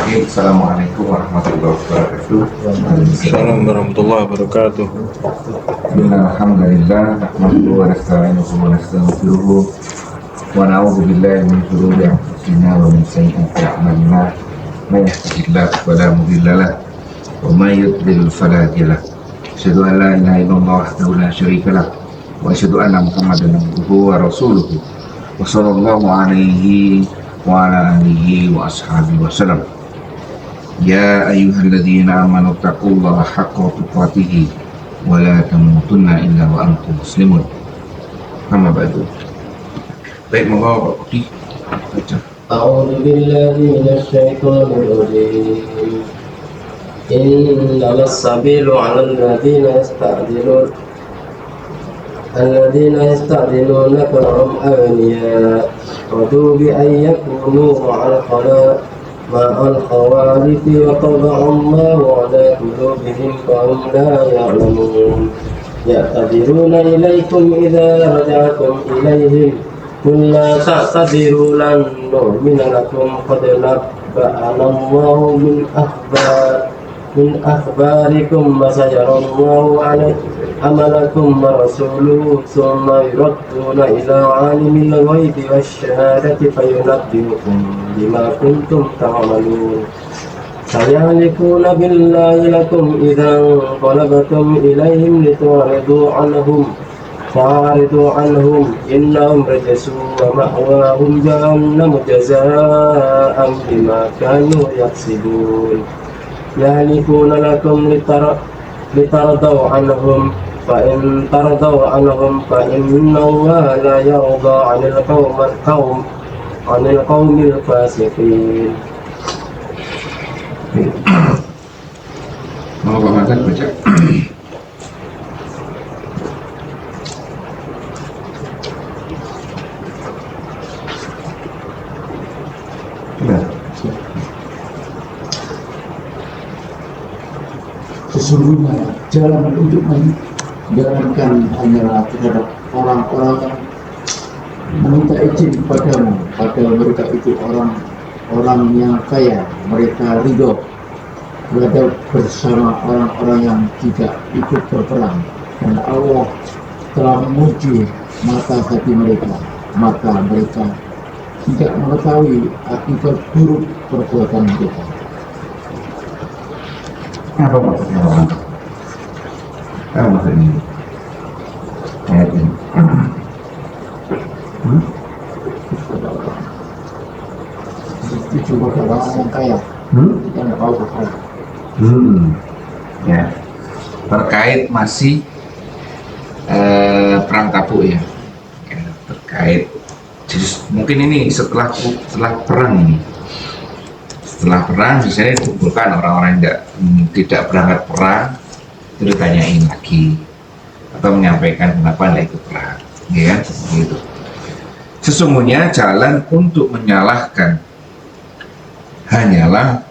Bismillahirrahmanirrahim. Assalamualaikum warahmatullahi wabarakatuh. Assalamualaikum warahmatullahi wabarakatuh. Alhamdulillah, nahmaduhu wa nasta'inuhu wa nastaghfiruhu wa na'udzu billahi min shururi anfusina wa min sayyiati a'malina. May yahdihillahu fala mudilla lahu wa may yudlil fala hadiya lahu. Asyhadu an la ilaha illallah wahdahu la syarika lahu wa asyhadu anna Muhammadan abduhu wa rasuluhu wa sallallahu alaihi wa ala alihi wa ashabihi wa sallam. Ya ayyuhalladzina amanu taqullaha haqqa tuqatih wa la tamutunna illa wa antum muslimun. Amma ba'du. Baik, monggo Pak Budi baca. أعوذ بالله من الشيطان الرجيم إنما السبيل على الذين يستأذنونك هم أغنياء رضوا بأن يكونوا مع الخوارث وطبع الله على قلوبهم فهم لا يعلمون يعتذرون إليكم إذا رجعتم إليهم قل لا تعتذروا لن نؤمن لكم قد نبأنا الله من أخباركم وسيرى الله عملكم ورسوله ثم يردون إلى عالم الغيب والشهادة فينبئكم بما كنتم تعملون سيحلفون بالله لكم إذا انقلبتم إليهم فأعرضوا عنهم إنهم رجس ومأواهم جهنم جزاء بما كانوا يكسبون يحلفون لكم لترضوا عنهم فإن ترضوا عنهم فإن الله لا يرضى عن القوم الفاسقين. Mau Pak Mantan baca. Sesungguhnya jalan untuk menjalankan hanyalah terhadap orang-orang yang meminta izin padamu, padahal mereka itu orang yang kaya. Mereka ridho berada bersama orang-orang yang tidak ikut berperang, dan Allah telah menguji mata hati mereka, maka mereka tidak mengetahui akibat buruk perbuatan mereka. Apa maksudnya Pak? Apa maksudnya ayat ini? Itu pada orang yang kaya, yang tidak tahu berkaya. Ya, terkait masih perang Tabuk ya, terkait. Jadi mungkin ini setelah perang ini. Setelah perang biasanya dikumpulkan orang-orang yang tidak berangkat perang, itu ditanyain lagi atau menyampaikan kenapa tidak ikut perang, ya gitu. Sesungguhnya jalan untuk menyalahkan hanyalah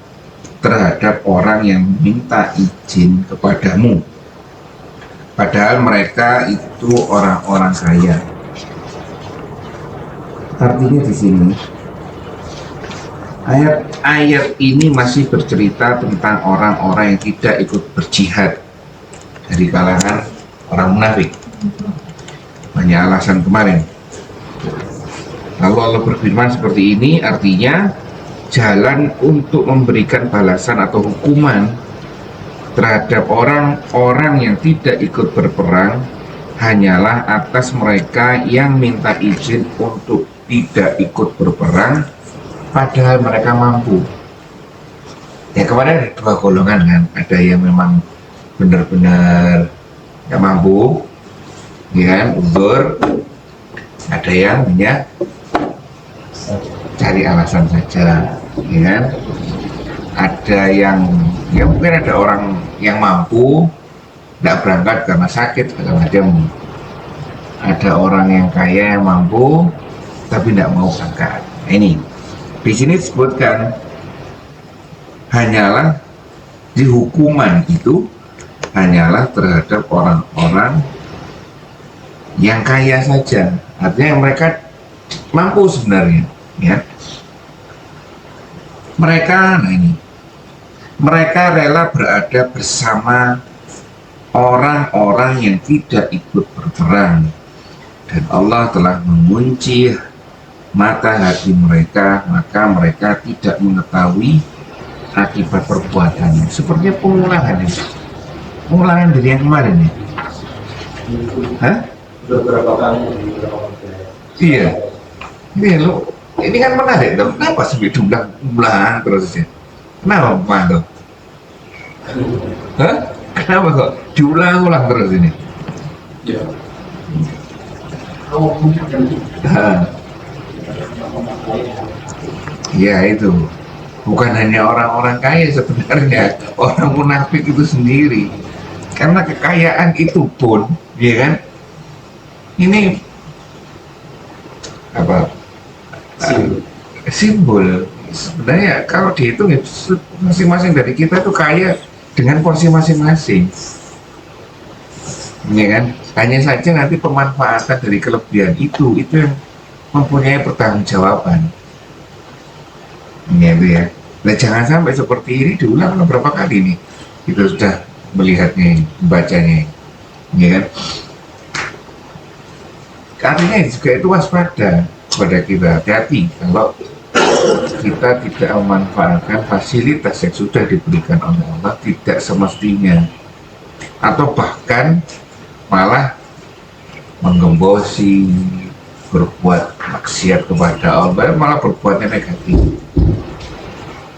terhadap orang yang minta izin kepadamu, padahal mereka itu orang-orang kaya. Artinya di sini ayat ini masih bercerita tentang orang-orang yang tidak ikut berjihad dari kalangan orang munafik. Banyak alasan kemarin. Lalu Allah berfirman seperti ini, artinya jalan untuk memberikan balasan atau hukuman terhadap orang-orang yang tidak ikut berperang hanyalah atas mereka yang minta izin untuk tidak ikut berperang padahal mereka mampu. Ya kemarin ada dua golongan kan, ada yang memang benar-benar nggak mampu, ya kan, uzur. Ada yang hanya cari alasan saja, ya kan. Ada yang, ya mungkin ada orang yang mampu nggak berangkat karena sakit segala macam. Ada orang yang kaya yang mampu tapi nggak mau berangkat. Nah, ini di sini disebutkan hanyalah di hukuman itu hanyalah terhadap orang-orang yang kaya saja. Artinya mereka mampu sebenarnya, ya. Mereka, nah ini, mereka rela berada bersama orang-orang yang tidak ikut berperang, dan Allah telah mengunci mata hati mereka, maka mereka tidak mengetahui akibat perbuatannya. Sepertinya pengulangan ini, pengulangan dari yang kemarin ya. Hah? Beberapa kali diulang. Iya. Ini lo, ini kan menarik dong. Kenapa sampai diulang terus ya? Kenapa Pak tuh? Hah? Kenapa kok diulang-ulang terus ini? Ya. Hah. Ya itu, bukan hanya orang-orang kaya sebenarnya, orang munafik itu sendiri. Karena kekayaan itu pun, ya kan? Ini apa? Simbol. Sebenarnya kalau dihitung ya, masing-masing dari kita itu kaya dengan porsi masing-masing. Ya kan? Hanya saja nanti pemanfaatan dari kelebihan itu yang mempunyai pertanggungjawaban. Gitu ya. Nah, jangan sampai seperti ini diulang beberapa kali nih. Kita sudah melihatnya ini, membacanya ini. Ya kan? Artinya juga itu waspada kepada kita, hati-hati kalau kita tidak memanfaatkan fasilitas yang sudah diberikan oleh Allah tidak semestinya, atau bahkan malah menggembosi, berbuat maksiat kepada Allah, malah berbuatnya negatif.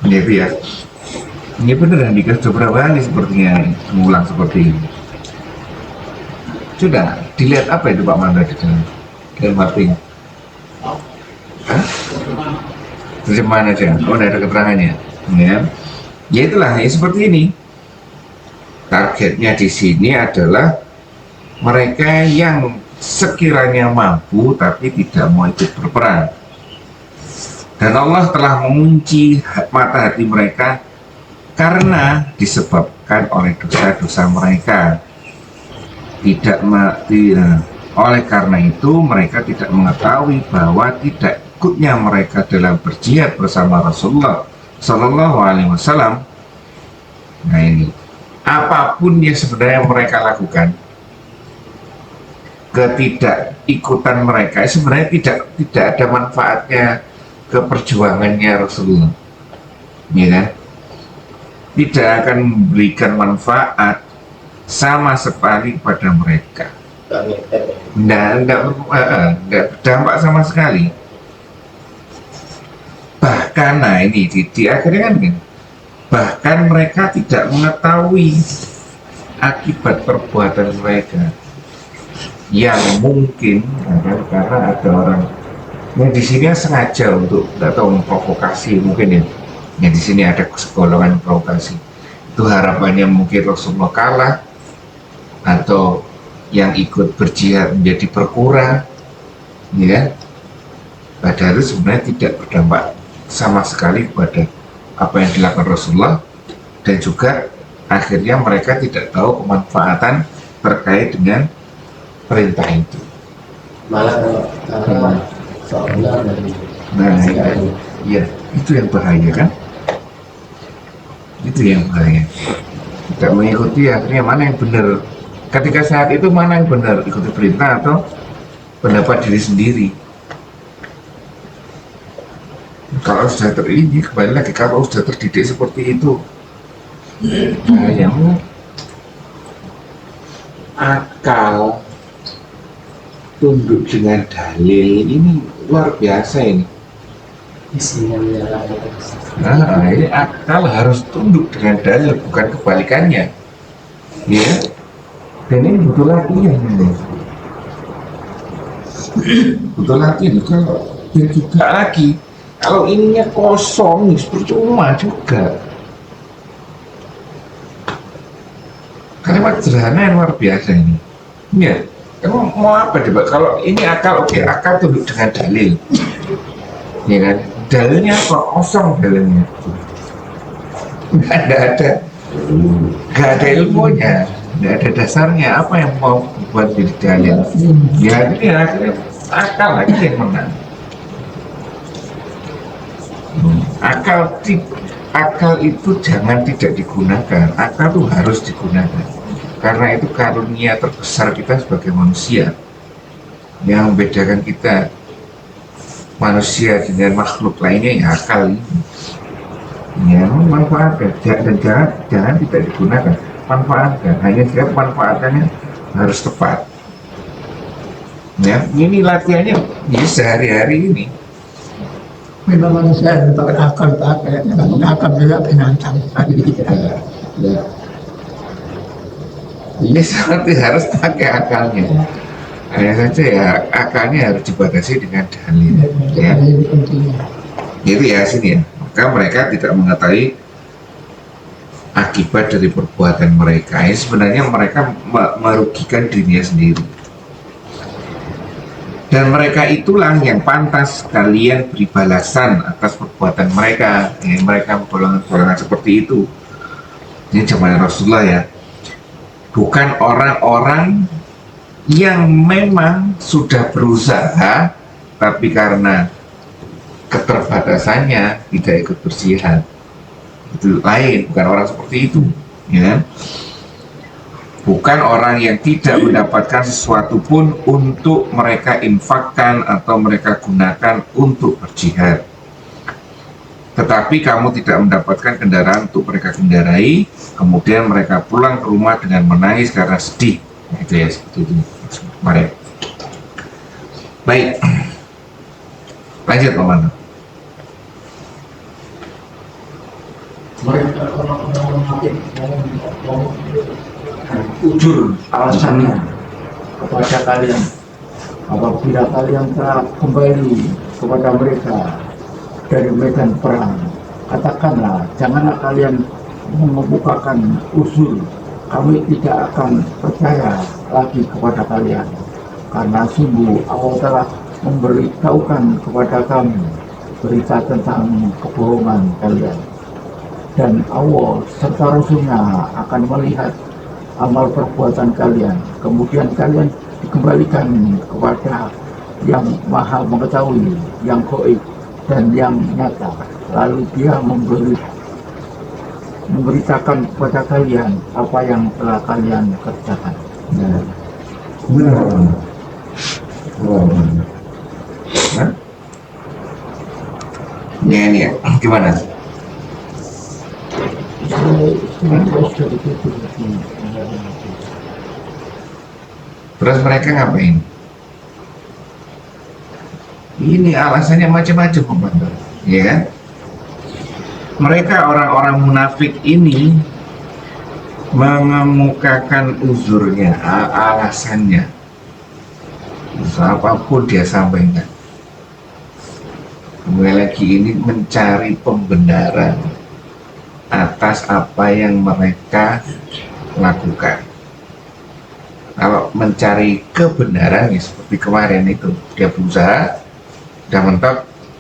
Gitu ya. Ini benar yang dikasih beberapa kali sepertinya mengulang seperti ini. Sudah dilihat apa itu Pak Mandra di dalam mapping? Hah? Terjemahan aja. Oh, ada keterangannya. Ya. Ya itulah, ya seperti ini. Targetnya di sini adalah mereka yang sekiranya mampu tapi tidak mau ikut berperang. Dan Allah telah mengunci mata hati mereka karena disebabkan oleh dosa-dosa mereka. Oleh karena itu mereka tidak mengetahui bahwa tidak ikutnya mereka dalam berjihad bersama Rasulullah Sallallahu Alaihi Wasallam. Nah ini, apapun yang sebenarnya mereka lakukan, ketidakikutan mereka sebenarnya tidak ada manfaatnya ke perjuangannya Rasulullah, ya kan? Tidak akan memberikan manfaat sama sekali pada mereka. Tidak berdampak sama sekali. Bahkan, nah ini di akhirnya kan, bahkan mereka tidak mengetahui akibat perbuatan mereka yang mungkin karena ada orang yang di sini sengaja untuk tidak tahu memprovokasi mungkin ya. Yang di sini ada segolongan provokasi. Itu harapannya mungkin Rasulullah kalah atau yang ikut berjihad menjadi berkurang, ya kan? Padahal itu sebenarnya tidak berdampak sama sekali kepada apa yang dilakukan Rasulullah, dan juga akhirnya mereka tidak tahu kemanfaatan terkait dengan perintah itu. Malah seolah dari ya, itu yang bahaya kan? Itu yang bahaya. Tidak mengikuti akhirnya mana yang benar. Ketika saat itu mana yang benar, ikuti perintah atau pendapat diri sendiri. Kalau sudah terini, kembali lagi, kalau sudah terdidik seperti itu, yang akal tunduk dengan dalil ini luar biasa ini. Nah, ini akal harus tunduk dengan dalil, bukan kebalikannya, ya. Dan ini butuh latihan ini. Butuh latihan. Kalau dan juga lagi, kalau ininya kosong, percuma juga. Kalimat sederhana yang luar biasa ini. Ya, kamu mau apa coba? Kalau ini akal, oke, akal tunduk dengan dalil, ya kan? Dalilnya apa? Kosong dalilnya. Nggak ada ilmunya, nggak ada dasarnya. Apa yang mau buat jadi dalil? Ya akhirnya akal lagi yang menang. Akal itu jangan tidak digunakan, akal itu harus digunakan, karena itu karunia terbesar kita sebagai manusia. Yang membedakan kita manusia dengan makhluk lainnya ya akal ini. Ya, manfaatkan dan jangan tidak digunakan, manfaatkan, hanya siap manfaatannya harus tepat. Ya, ini latihannya ya sehari-hari ini. Memang manusia yang berakal pakai, dengan akal juga binatang. Ya. Ini seperti harus pakai akalnya. Hanya saja ya akalnya harus dibatasi dengan dalil. Ya. Ini pentingnya. Itu ya sini ya. Maka mereka tidak mengetahui akibat dari perbuatan mereka. Ini sebenarnya mereka merugikan dirinya sendiri. Dan mereka itulah yang pantas kalian beri balasan atas perbuatan mereka. Ya, mereka golongan-golongan seperti itu. Ini zaman Rasulullah ya. Bukan orang-orang yang memang sudah berusaha, tapi karena keterbatasannya tidak ikut berjihad. Itu lain, bukan orang seperti itu. Ya. Bukan orang yang tidak mendapatkan sesuatu pun untuk mereka infakkan atau mereka gunakan untuk berjihad. Tetapi kamu tidak mendapatkan kendaraan untuk mereka kendarai, kemudian mereka pulang ke rumah dengan menangis karena sedih. Itu ya, seperti itu. Mari. Baik. Lanjut, Pak Mano. Mereka orang-orang mungkin ujur alasannya kepada kalian apabila kalian telah kembali kepada mereka dari medan perang, katakanlah janganlah kalian membukakan usul, kami tidak akan percaya lagi kepada kalian karena sungguh Allah telah memberitahukan kepada kami berita tentang kebohongan kalian, dan Allah serta Rasulnya akan melihat amal perbuatan kalian, kemudian kalian dikembalikan kepada yang maha mengetahui, yang gaib dan yang nyata, lalu dia memberitakan kepada kalian apa yang telah kalian kerjakan. Benar. Ya, gimana? Terus mereka ngapain? Ini alasannya macam-macam, Pak, ya kan? Mereka orang-orang munafik ini mengemukakan uzurnya, alasannya, apapun dia sampaikan. Kembali lagi ini mencari pembenaran atas apa yang mereka lakukan. Kalau mencari kebenaran ya seperti kemarin itu, dia berusaha, sudah mentok,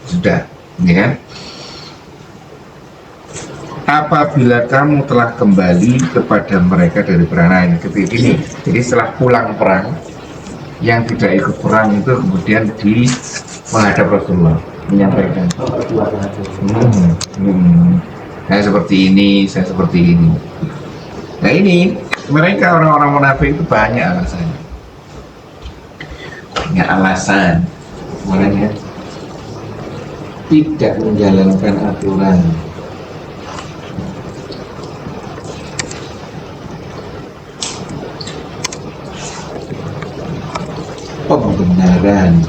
sudah, ya kan? Apabila kamu telah kembali kepada mereka dari perang ketika ini, jadi setelah pulang perang, yang tidak ikut perang itu kemudian menghadap Rasulullah menyampaikan, saya seperti ini, saya seperti ini. Nah ini mereka orang-orang munafik itu banyak alasannya, banyak alasan, makanya tidak menjalankan aturan. Pembenaran,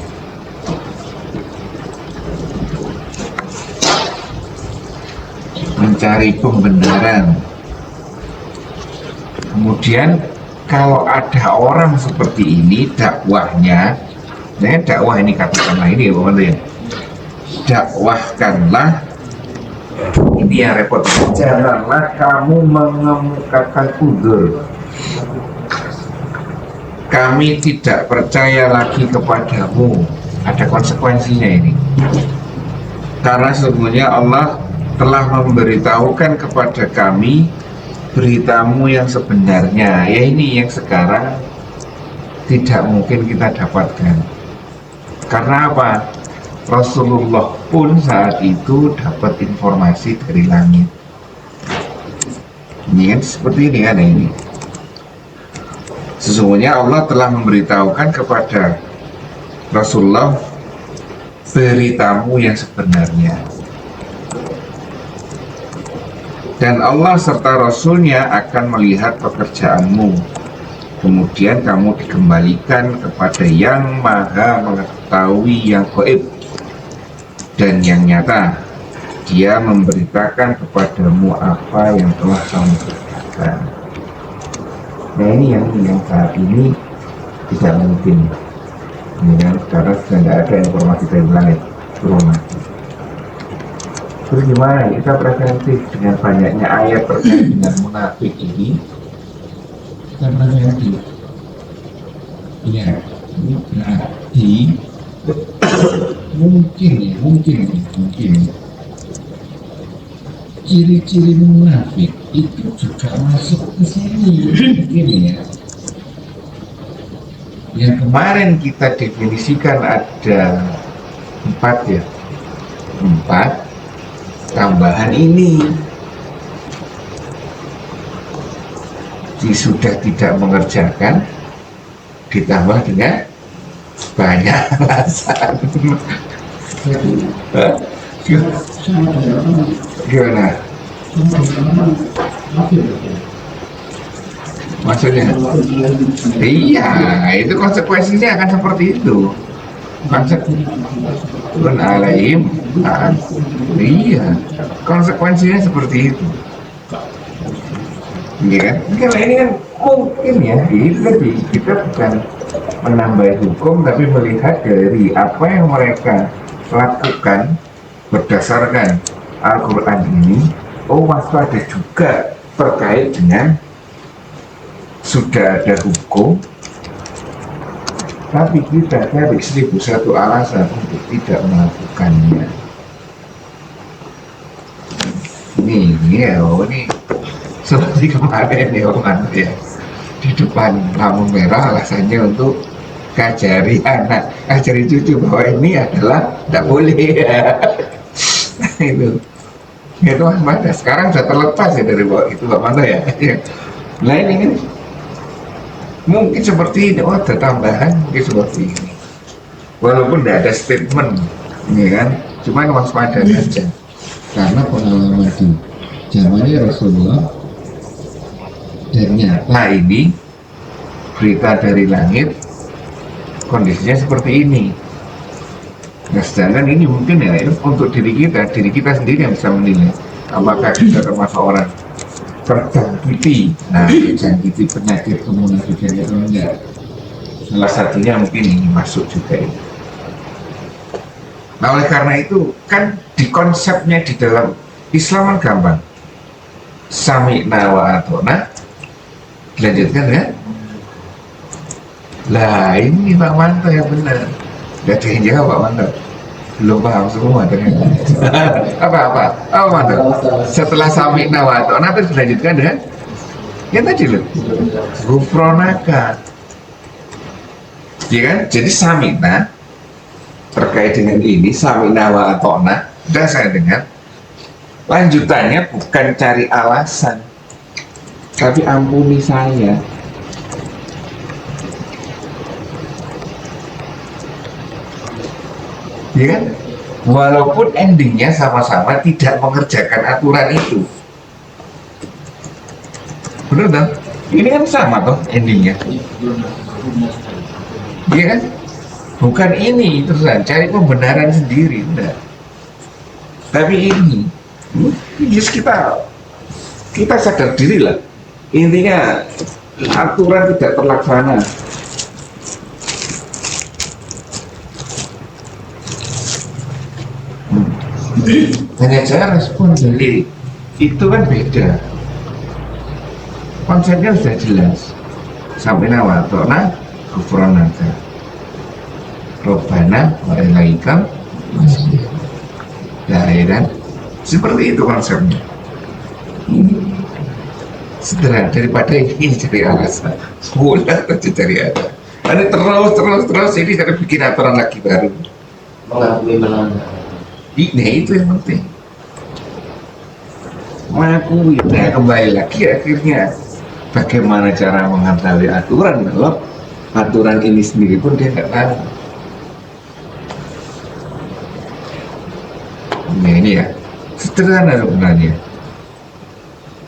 mencari pembenaran. Kemudian kalau ada orang seperti ini dakwahnya, dakwah ini katakanlah ini ya, dakwahkanlah, ini yang repot, janganlah kamu mengemukakan uzur. Kami tidak percaya lagi kepadamu. Ada konsekuensinya ini. Karena sesungguhnya Allah telah memberitahukan kepada kami beritamu yang sebenarnya. Ya ini yang sekarang tidak mungkin kita dapatkan. Karena apa? Rasulullah pun saat itu dapat informasi dari langit. Ini kan seperti ini kan ini. Sesungguhnya Allah telah memberitahukan kepada Rasulullah beritamu yang sebenarnya. Dan Allah serta Rasulnya akan melihat pekerjaanmu. Kemudian kamu dikembalikan kepada yang maha mengetahui yang gaib dan yang nyata. Dia memberitakan kepadamu apa yang telah kamu kerjakan. Nah ini yang saat ini tidak mungkin. Ini kan karena sudah tidak ada informasi dari langit turun lagi. Terus gimana kita preventif dengan banyaknya ayat terkait dengan munafik ini? Kita preventif. Ya, ini berarti mungkin ciri-ciri munafik itu juga masuk ke sini mungkin ya. Yang kemarin kita definisikan ada 4 ya, 4 tambahan ini. Sudah tidak mengerjakan ditambah dengan banyak alasan. Gimana? Maksudnya? Iya, itu konsekuensinya akan seperti itu. Konsekuensinya alaihim. Iya, konsekuensinya seperti itu. Iya kan? Karena ini kan mungkin ya, itu tadi kita bukan menambah hukum, tapi melihat dari apa yang mereka lakukan berdasarkan Al-Quran ini. Oh, waktu ada juga terkait dengan sudah ada hukum, tapi kita cari 1001 alasan untuk tidak melakukannya. Ini seperti kemarin ya Om ya, di depan lampu merah alasannya untuk ngajari anak, ngajari cucu bahwa ini adalah tidak boleh ya. Itu Mas Manda sekarang sudah terlepas ya dari bawah itu Pak Manda ya. Nah ini kan mungkin seperti ini, ada tambahan mungkin seperti ini. Walaupun tidak ada statement, ini kan, cuma waspada saja. Karena pengalaman di zamannya Rasulullah dan nyata ini berita dari langit kondisinya seperti ini. Nah sedangkan ini mungkin ya untuk diri kita sendiri yang bisa menilai apakah kita termasuk orang terjangkiti, terjangkiti penyakit kemunafikan atau enggak. Salah satunya mungkin ini masuk juga ini. Nah oleh karena itu kan di konsepnya di dalam Islam kan gampang, sami'na wa ata'na, dilanjutkan ya. Lah ini Pak Manto yang benar, gak ada yang jawab Pak Manto, belum paham semua ternyata. apa Manto? Setelah sami'na wa ata'na terus dilanjutkan dengan yang tadi loh, gufronaka, ya kan? Jadi sami'na terkait dengan ini, sami'na wa ata'na, dan saya dengar lanjutannya bukan cari alasan, tapi ampuni saya. Ya kan? Walaupun endingnya sama-sama tidak mengerjakan aturan itu. Bener dong? Ini kan sama toh endingnya. Iya kan? Bukan ini terusan cari pembenaran sendiri, enggak. Tapi ini, just kita sadar diri lah. Intinya aturan tidak terlaksana. Hanya saya respon dari itu kan beda. Konsepnya sudah jelas. Sampai nawatona gufronaka Robbana wa ilaikal masih. Ya kan? Seperti itu konsepnya. Sederhana daripada ini cari alasan. Sekolah aja cari alasan. Ini terus ini cara bikin aturan lagi baru. mengakui menang. Nah, itu yang penting. Mengakui. Nah, kembali lagi akhirnya bagaimana cara mengetahui aturan kalau aturan ini sendiri pun dia nggak tahu. Nah, ini ya sederhana sebenarnya.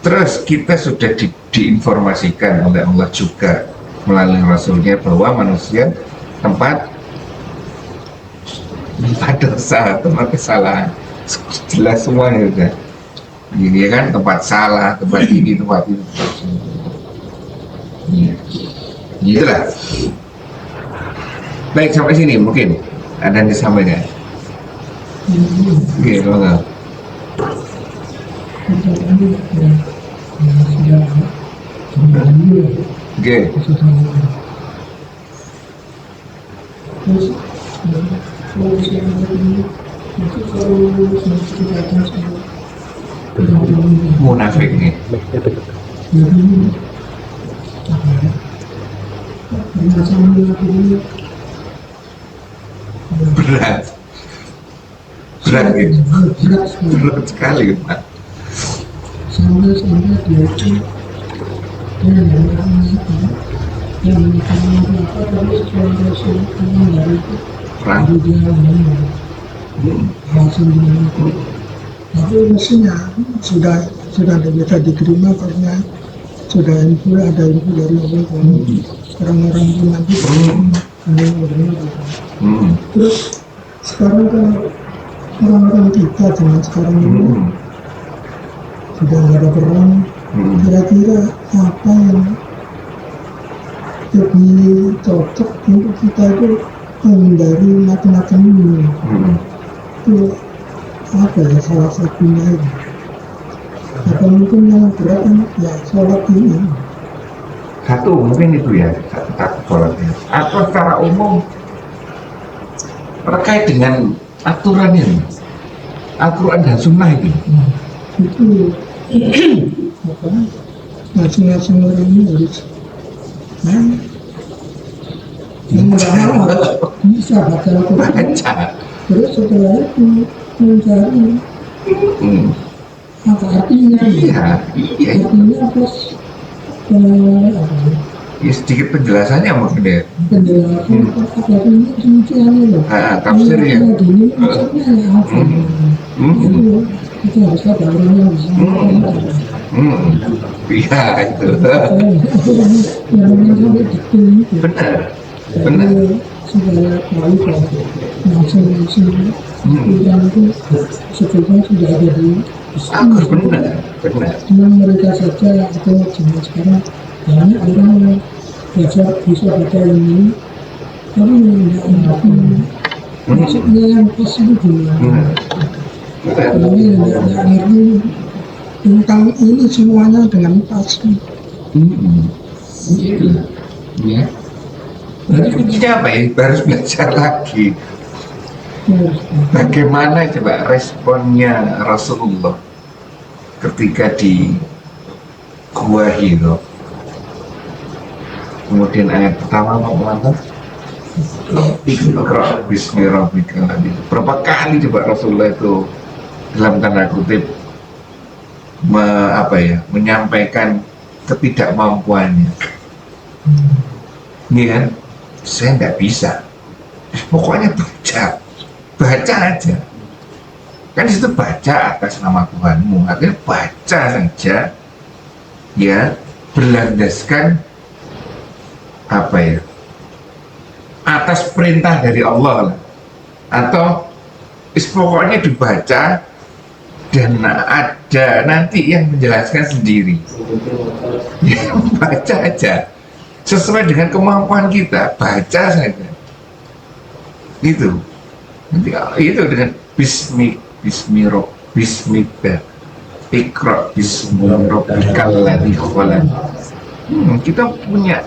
Terus kita sudah diinformasikan oleh Allah juga melalui Rasulnya bahwa manusia tempat dosa, tempat kesalahan. Jelas semuanya sudah. Ini kan tempat salah, tempat ini, tempat itu. Itulah. Baik, sampai sini mungkin ada yang disampaikan. Oke, enggak. Oke. Munafik nih. Berat. Berat gitu. Berat sekali, Pak. Sampai dia itu yang apa tapi sesuatu dari Perang. dia langsung itu. Tapi mestinya sudah bisa diterima karena sudah ada info dari Allah bahwa orang-orang itu nanti ada yang benar. Terus sekarang kan orang-orang kita zaman sekarang ini sudah nggak ada perang. Kira-kira apa yang lebih cocok untuk kita itu menghindari macam-macam ini? Itu apa ya salah satunya itu? Atau mungkin yang berat ya sholat ini. Satu mungkin itu ya, satu sholatnya. Atau secara umum terkait dengan aturan ini, Al-Quran dan Sunnah itu. Itu apa? Masing-masing orang ini harus yang pertama bisa baca Al-Quran. Baca. Terus setelah itu mencari apa artinya? Iya. Artinya plus Ya, sedikit penjelasannya mungkin ya. penjelasan apa ini rinciannya loh. Tafsirnya. Ini maksudnya apa? Itu harus ada orang yang bisa. Iya itu. Yang sampai detail itu. Benar. Supaya tahu kalau masing-masing yang itu sebetulnya sudah ada di Benar. cuma mereka saja atau zaman sekarang banyak orang yang bisa baca ini tapi tidak mengerti maksudnya yang pas itu gimana. Ini tidak ngerti tentang ini semuanya dengan pasti. Ya. Jadi kuncinya apa ya? Harus belajar lagi. Bagaimana coba responnya Rasulullah ketika di Gua Hira? Kemudian ayat pertama apa? Iqra bismi rabbikal ladzi. Berapa kali coba Rasulullah itu dalam tanda kutip menyampaikan ketidakmampuannya. Ini kan, saya nggak bisa. Pokoknya baca aja. Kan itu baca atas nama Tuhanmu. Akhirnya baca saja, ya berlandaskan atas perintah dari Allah lah. Atau pokoknya dibaca dan ada nanti yang menjelaskan sendiri. Ya, baca aja sesuai dengan kemampuan kita, baca saja itu. Nanti itu dengan bismika iqra bismi rabbikal ladzi khalaq. Kita punya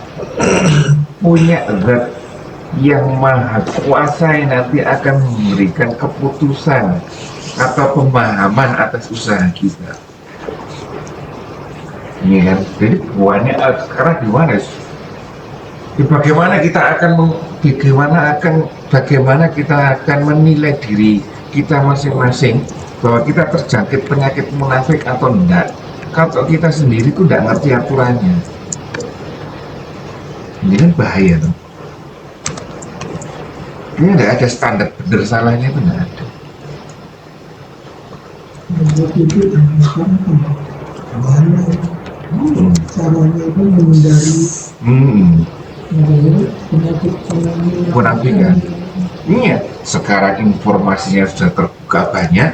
zat yang maha kuasa yang nanti akan memberikan keputusan atau pemahaman atas usaha kita. Ini kan, jadi buahnya sekarang gimana? Bagaimana kita akan menilai diri kita masing-masing bahwa kita terjangkit penyakit munafik atau enggak kalau kita sendiri tuh enggak ngerti aturannya. Ini kan bahaya tuh. Ini enggak ada standar benar salahnya, itu enggak ada. Membuat itu sekarang bahaya. Caranya itu menghindari penyakit Munafik kan? Iya, sekarang informasinya sudah terbuka banyak,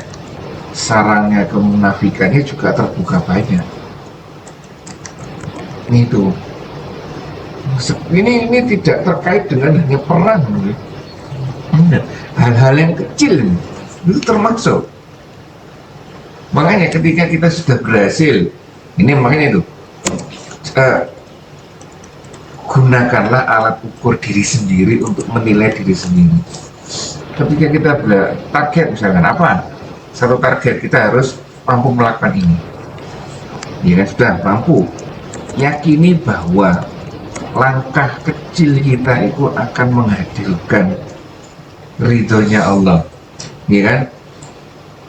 sarangnya kemunafikannya juga terbuka banyak. Ini tidak terkait dengan hanya perang, hal-hal yang kecil itu termasuk. Makanya ketika kita sudah berhasil, ini makanya itu gunakanlah alat ukur diri sendiri untuk menilai diri sendiri. Ketika kita target misalkan apa, satu target kita harus mampu melakukan ini, ya kan, sudah mampu, yakini bahwa langkah kecil kita itu akan menghadirkan ridhonya Allah, ya kan,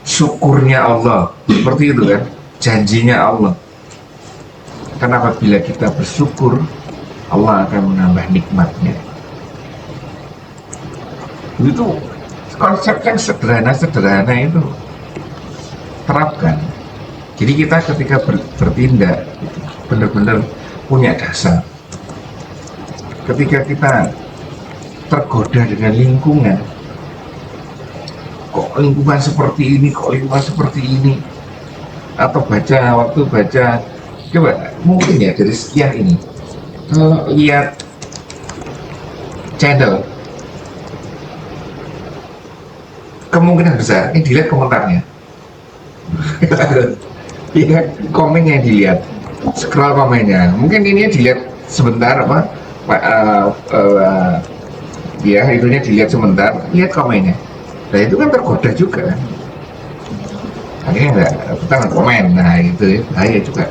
syukurnya Allah, seperti itu kan, janjinya Allah. Karena apabila kita bersyukur, Allah akan menambah nikmatnya. Itu konsep yang sederhana itu terapkan. Jadi kita ketika bertindak benar-benar punya dasar. Ketika kita tergoda dengan lingkungan, kok lingkungan seperti ini, atau waktu baca, coba mungkin ya dari sekian ini, lihat channel, kemungkinan besar ini dilihat komentarnya. Iya, komennya dilihat, scroll komennya, mungkin ini dilihat sebentar ya itunya dilihat sebentar, lihat komennya. Nah itu kan tergoda juga kan, akhirnya kita nggak komen. Nah itu bahaya juga.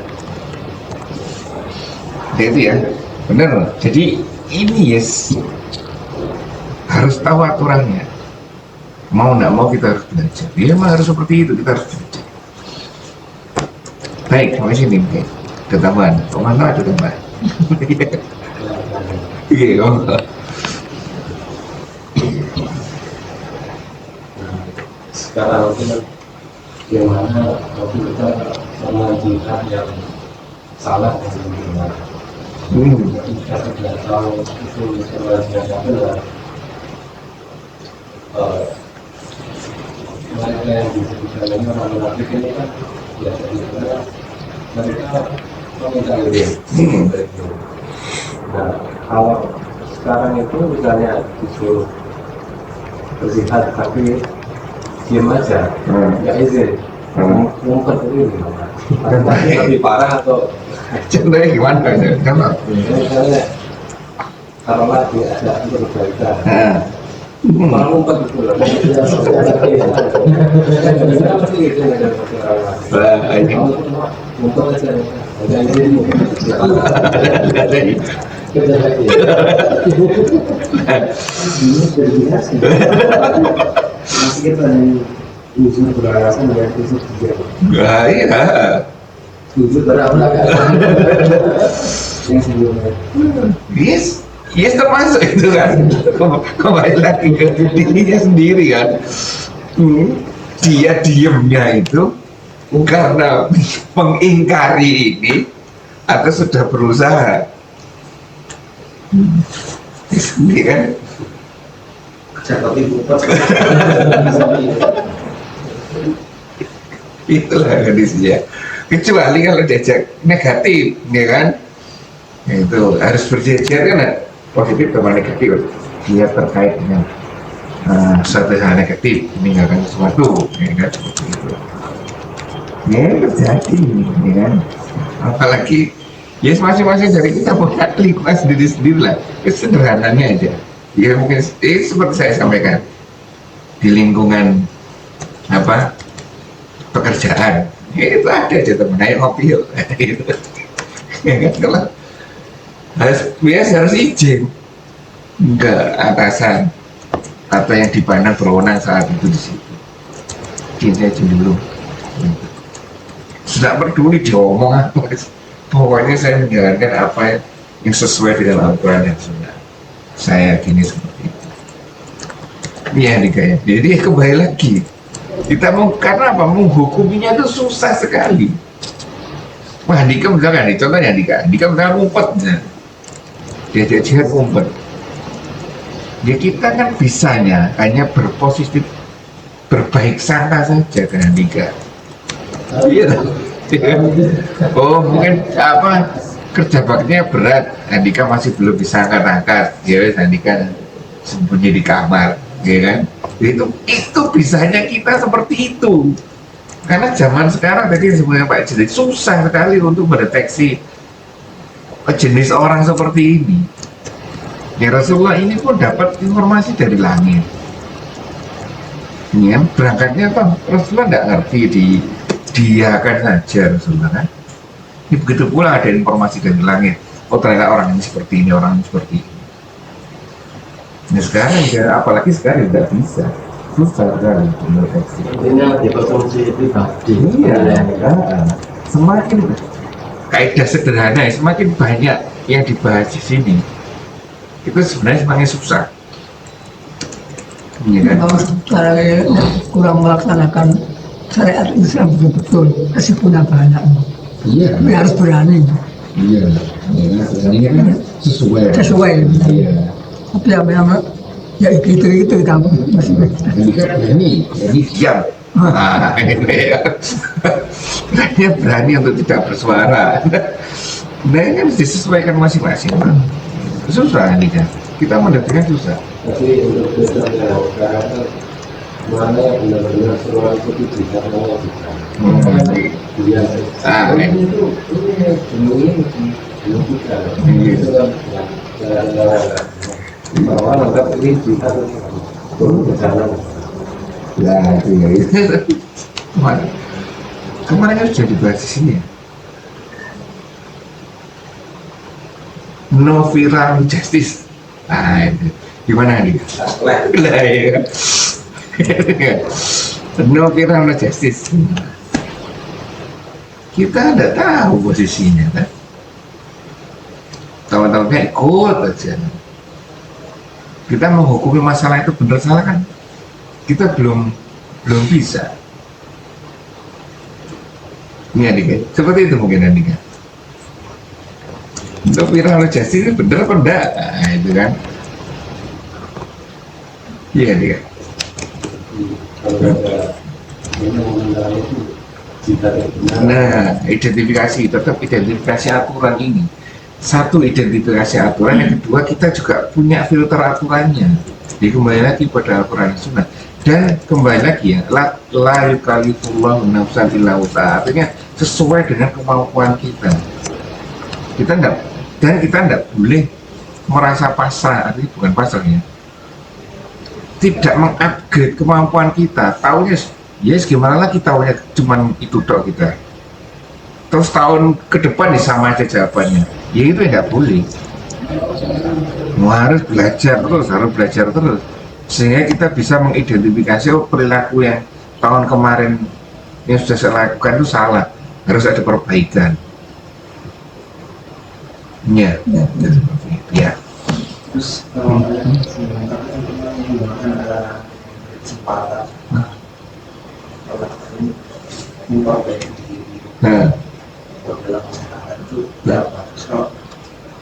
Itu ya bener. Jadi ini harus tahu aturannya. Mau nggak mau kita harus belajar. Dia memang harus seperti itu, kita harus belajar. Baik, sampai sini mungkin ketambahan. Kemana ada tambahan? Iya. Sekarang itu bagaimana waktu kita sama jihad yang salah dan benar. Kita tidak tahu itu sama jihad yang benar. Mereka yang disebutkan ini orang munafik ini kan biasanya mereka meminta ilmu. Nah, kalau sekarang itu misalnya disuruh berjihad tapi diam aja, nggak izin, ngumpet itu gimana? Lebih parah atau? Contohnya gimana? Misalnya kalau lagi ada perbaikan, malah ngumpet gitu loh. Ngumpet aja, ada izin. Ini berbiasa. Masih kita usul beralasan dan usul tiga. Iya. Usul berapa? Yang sebelumnya. Yes termasuk itu kan. Kembali lagi ke dirinya sendiri kan. Dia diemnya itu karena mengingkari ini atau sudah berusaha. Ini kan. Itulah kondisinya. Kecuali kalau diajak negatif, ya kan? Itu harus berjejer kan, positif sama negatif. Dia terkait dengan suatu hal negatif, meninggalkan sesuatu, ya kan? Seperti itu. Ya terjadi, ya kan? Apalagi, ya masing-masing dari kita punya lingkungan sendiri-sendiri lah. Sederhananya aja. Ya mungkin seperti saya sampaikan, di lingkungan pekerjaan ya itu ada aja temen, ayo ngopi yuk. Itu ya kan, harus izin ke atasan atau yang dipandang berwenang saat itu di situ. Saya izin dulu. Tidak peduli diomong apa, pokoknya saya menjalankan apa yang sesuai dengan Al-Quran dan Sunnah. Saya yakini seperti itu. Iya nih kayak. Jadi kembali lagi, kita mau karena apa? Menghukuminya itu susah sekali. Wah, Andika misalkan nih, contohnya Andika misalkan ngumpet, diajak jihad ngumpet. Ya kita kan bisanya hanya berposisi berbaik sangka saja dengan Andika. Iya. Oh mungkin apa kerja baktinya berat, Andika masih belum bisa angkat-angkat, ya Andika sembunyi di kamar, ya kan? Itu bisanya kita seperti itu. Karena zaman sekarang tadi sebenarnya Pak Jadi susah sekali untuk mendeteksi jenis orang seperti ini. Ya Rasulullah ini pun dapat informasi dari langit. Ini kan berangkatnya apa? Rasulullah tidak ngerti dia akan saja Rasulullah kan. Ini begitu pula ada informasi dari langit. Oh ternyata orang ini seperti ini, orang ini seperti ini. Nah sekarang ya, apalagi sekarang tidak bisa. Susah sekali mendeteksi. Intinya dikonsumsi pribadi. Iya, semakin kaidah sederhana, semakin banyak yang dibahas di sini, itu sebenarnya semakin susah. Iya kan? Kalau caranya kurang melaksanakan syariat Islam betul-betul, meskipun banyak. Iya. Tapi harus berani. Iya. Ini kan sesuai. Iya. Tapi apa ya gitu kamu masih Ini kan berani diam. Nah, ini ya. Dia berani untuk tidak bersuara. Nah, ini kan disesuaikan masing-masing. Susah ini kan. Kita mendeteksinya susah. Tapi untuk besarnya sekarang mana yang benar-benar suara itu tidak mewajibkan. Dia itu belum kita. Itu kan bahwa anggap ini kita bersama. Ya, itu ya. Kemarin kan sudah dibahas di sini ya. No viral justice. Nah, itu gimana nih? Lah ya. No viral justice. Kita tidak tahu posisinya kan. Tahu-tahu kayak ikut aja. Kita menghukumi masalah itu benar salah kan? Kita belum bisa. Ini Andika, seperti itu mungkin Andika. Untuk viral justice ini benar apa enggak? Nah, itu kan. Iya Andika. Kalau ada undang-undang itu jika benar. Nah, identifikasi, tetap identifikasi aturan ini. Satu, identifikasi aturan, yang kedua kita juga punya filter aturannya. Jadi kembali lagi pada Al-Quran dan Sunnah. Dan kembali lagi ya, la yukallifullahu nafsan illa wus'aha, artinya sesuai dengan kemampuan kita. Kita tidak boleh merasa pasrah, artinya bukan pasrah ya. Tidak mengupgrade kemampuan kita. Taunya, yes gimana lagi taunya cuman itu tok kita. Terus tahun ke depan ya sama aja jawabannya. Ya itu tidak boleh. Harus belajar terus. Sehingga kita bisa mengidentifikasi perilaku yang tahun kemarin yang sudah saya lakukan itu salah, harus ada perbaikan. Ya. Terus kalau ada kesempatan Nah, dalam masyarakat itu berapa? Kalau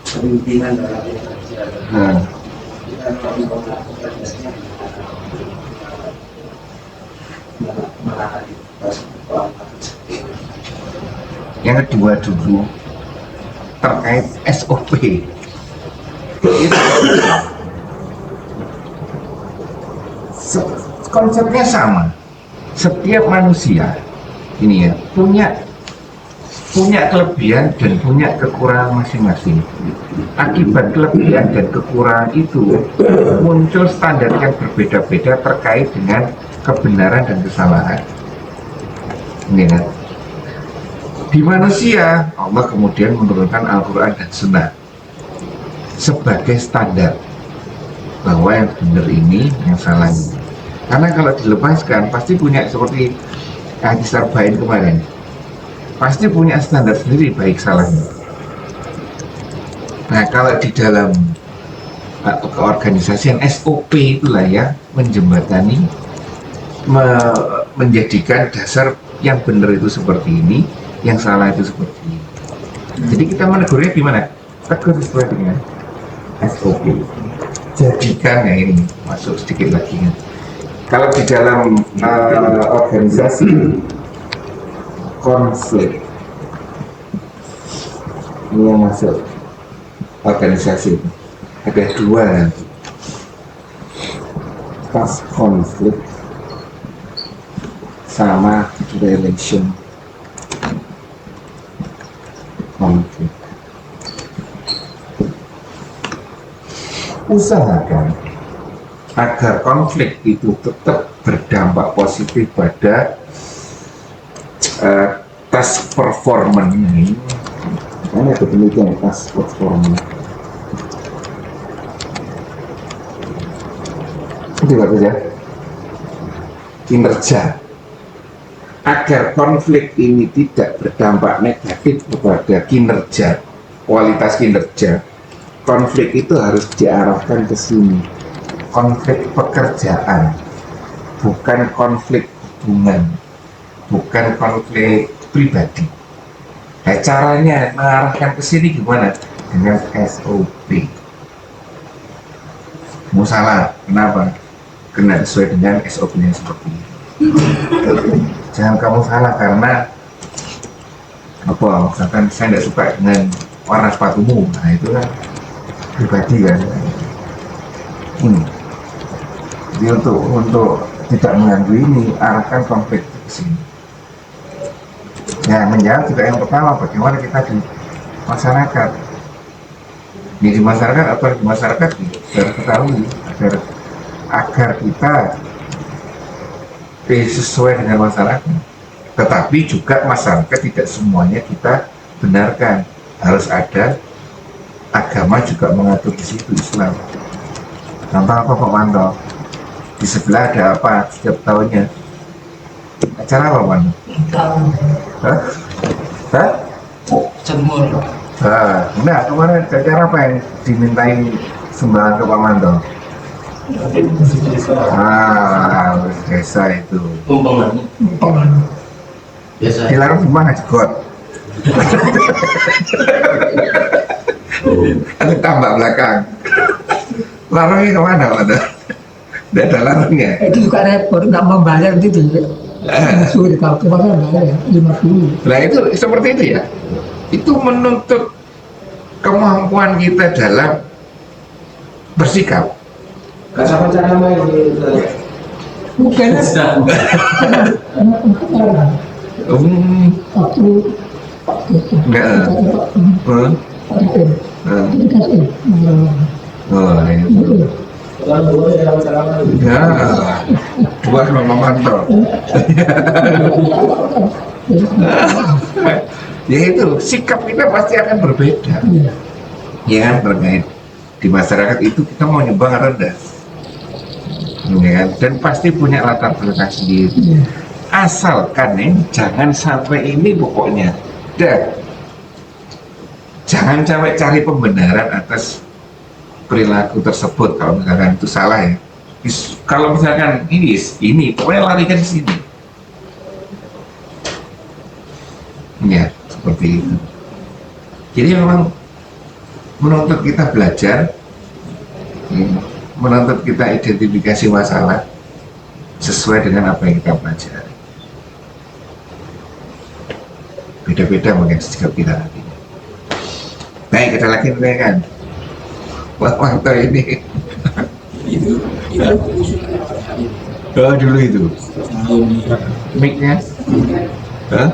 kepemimpinan dalam Indonesia kita melakukan biasanya menangani yang kedua dulu terkait SOP. Konsepnya sama. Setiap manusia ini ya punya kelebihan dan punya kekurangan masing-masing. Akibat kelebihan dan kekurangan itu muncul standar yang berbeda-beda terkait dengan kebenaran dan kesalahan. Ini kan? Di manusia Allah kemudian menurunkan Al-Quran dan Sunnah. sebagai standar bahwa yang benar ini, yang salah ini. Karena kalau dilepaskan pasti punya seperti hadis Arba'in kemarin, pasti punya standar sendiri baik salahnya. Nah kalau di dalam keorganisasian SOP itulah ya menjembatani, menjadikan dasar yang benar itu seperti ini, yang salah itu seperti ini. Jadi kita menegurnya gimana? Tegur sesuai dengan SOP. Jadikan ya ini masuk sedikit lagi kan. Kalau di dalam organisasi konflik ini yang masuk organisasi ada dua nanti, pas konflik sama relation konflik. Usahakan agar konflik itu tetap berdampak positif pada task performance ini. Ini ada penelitian task performance. Itu bagus ya. Kinerja. Agar konflik ini tidak berdampak negatif kepada kinerja, kualitas kinerja, konflik itu harus diarahkan ke sini. Konflik pekerjaan, bukan konflik hubungan, bukan konflik pribadi. Nah, caranya mengarahkan ke sini gimana? Dengan SOP. Musalah, kenapa? Kena sesuai dengan SOP-nya seperti ini. Jangan kamu salah karena apa? Misalkan saya tidak suka dengan warna sepatumu, nah itu kan pribadi kan. Jadi untuk tidak mengganggu ini, arahkan konflik ke sini. Ya, menjawab juga yang pertama, bagaimana kita di masyarakat. Ini di masyarakat atau di masyarakat harus ketahui agar kita sesuai dengan masyarakat. Tetapi juga masyarakat tidak semuanya kita benarkan. Harus ada agama juga mengatur di situ, Islam. Contoh apa Pak Manto? Di sebelah ada apa setiap tahunnya? Acara apa Pak Manto? Hah? Hah? Jemur. Enggak, kemarin acara apa yang dimintain sumbangan ke Pak Manto? Desa itu. Umpama. Biasa. Dilarang di mana Jekot? Ada tambah belakang. Larangnya kemana Pak? Tidak ada larangnya. Itu juga repot, nggak membayar gitu ya. Sulit kalau kemarin bayar 50. Nah itu seperti itu ya. Itu menuntut kemampuan kita dalam bersikap. Cara main Bukan waktu Enggak. Oh, itu. Ya, dua sama Manto. Ya itu, sikap kita pasti akan berbeda. Ya, terkait di masyarakat itu kita mau nyumbang rendah. Ya, dan pasti punya latar belakang sendiri. Asalkan jangan sampai ini pokoknya. Dan jangan sampai cari pembenaran atas perilaku tersebut kalau misalkan itu salah ya. Kalau misalkan ini pokoknya larikan ke sini. Ya, seperti itu. Jadi memang menuntut kita belajar, menuntut kita identifikasi masalah sesuai dengan apa yang kita pelajari. Beda-beda mungkin sikap kita nantinya. Baik, ada lagi kan? Wah, ini. Oh, dulu itu. Mic-nya? Hah?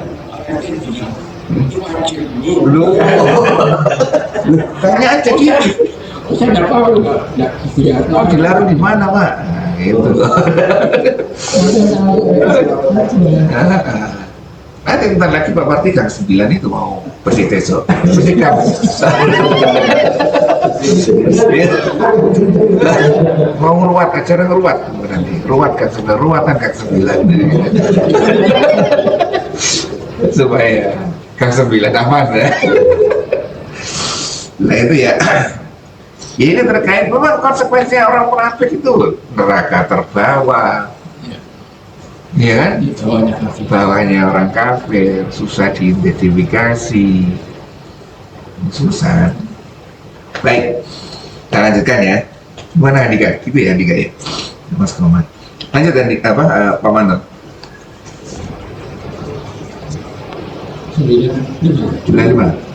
Belum. Tanya aja dia. saya nggak tahu Oh, dilarang di mana, Pak? Nah, gitu. Nanti bentar lagi Pak Parti Gang 9 itu mau bersih besok. Bersih kamu. Mau ngeruat acara ngeruat nanti ruat kan sudah ruatan kan 9 supaya kan 9 aman ya. Nah itu ya. Ya ini terkait memang konsekuensi orang munafik itu neraka terbawa, ya kan? Bawahnya orang kafir, susah diidentifikasi, susah. Baik, kita lanjutkan ya. Gimana Andika? Gitu ya Andika ya, Mas Koman. Lanjut Andika, Pak Manto. 95.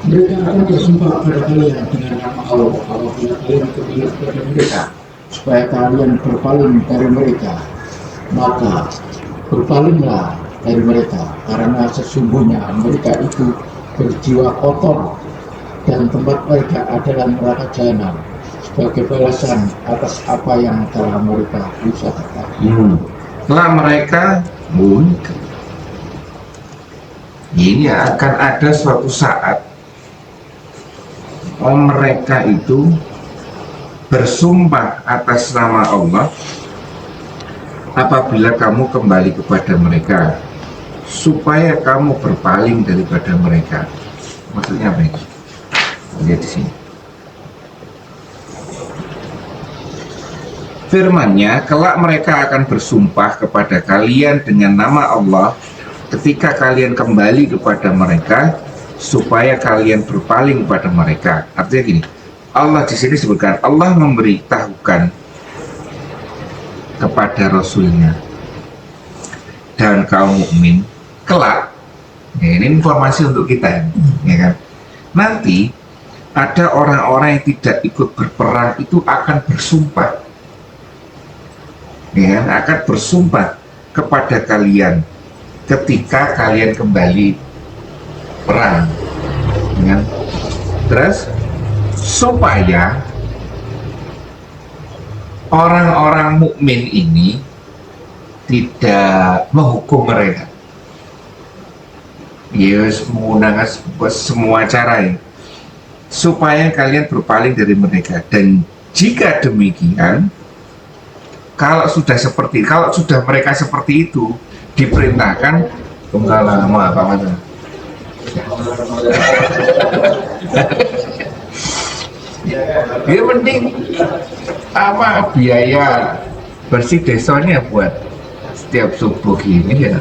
Mereka akan bersumpah kepada kalian dengan nama Allah apabila kalian kembali kepada mereka, supaya kalian berpaling dari mereka. Maka berpalinglah dari mereka, karena sesungguhnya mereka itu berjiwa kotor dan tempat mereka adalah neraka jahanam sebagai balasan atas apa yang telah mereka usahakan. Setelah mereka muncul, ini akan ada suatu saat mereka itu bersumpah atas nama Allah apabila kamu kembali kepada mereka, supaya kamu berpaling daripada mereka. Maksudnya apa itu? Lihat di sini. Firman-Nya, kelak mereka akan bersumpah kepada kalian dengan nama Allah ketika kalian kembali kepada mereka, supaya kalian berpaling kepada mereka. Artinya gini, Allah di sini sebutkan, Allah memberitahukan kepada Rasulnya dan kaum mukmin kelak, ya, ini informasi untuk kita, ya kan? Nanti ada orang-orang yang tidak ikut berperang itu akan bersumpah, ya kan? Akan bersumpah kepada kalian ketika kalian kembali perang, ya. Terus supaya orang-orang mukmin ini tidak menghukum mereka, Yesus menggunakan semua cara ya, supaya kalian berpaling dari mereka. Dan jika demikian, kalau sudah mereka seperti itu, diperintahkan kembali sama apa macam. Ya penting apa biaya bersih desanya buat setiap subuh gini ya.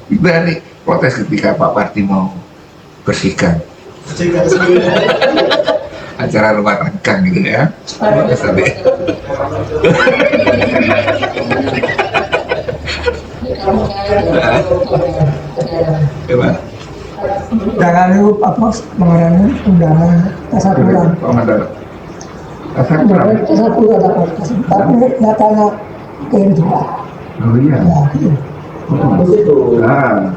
Kita nih protes ketika Pak Parti mau bersihkan acara rumah tangga gitu ya. Protes tadi. Gimana? Jangan lupa bos mengenai undangan tasyakuran. Tasyakuran dapat kasih, tapi nyatanya kedua. Oh iya. Nah,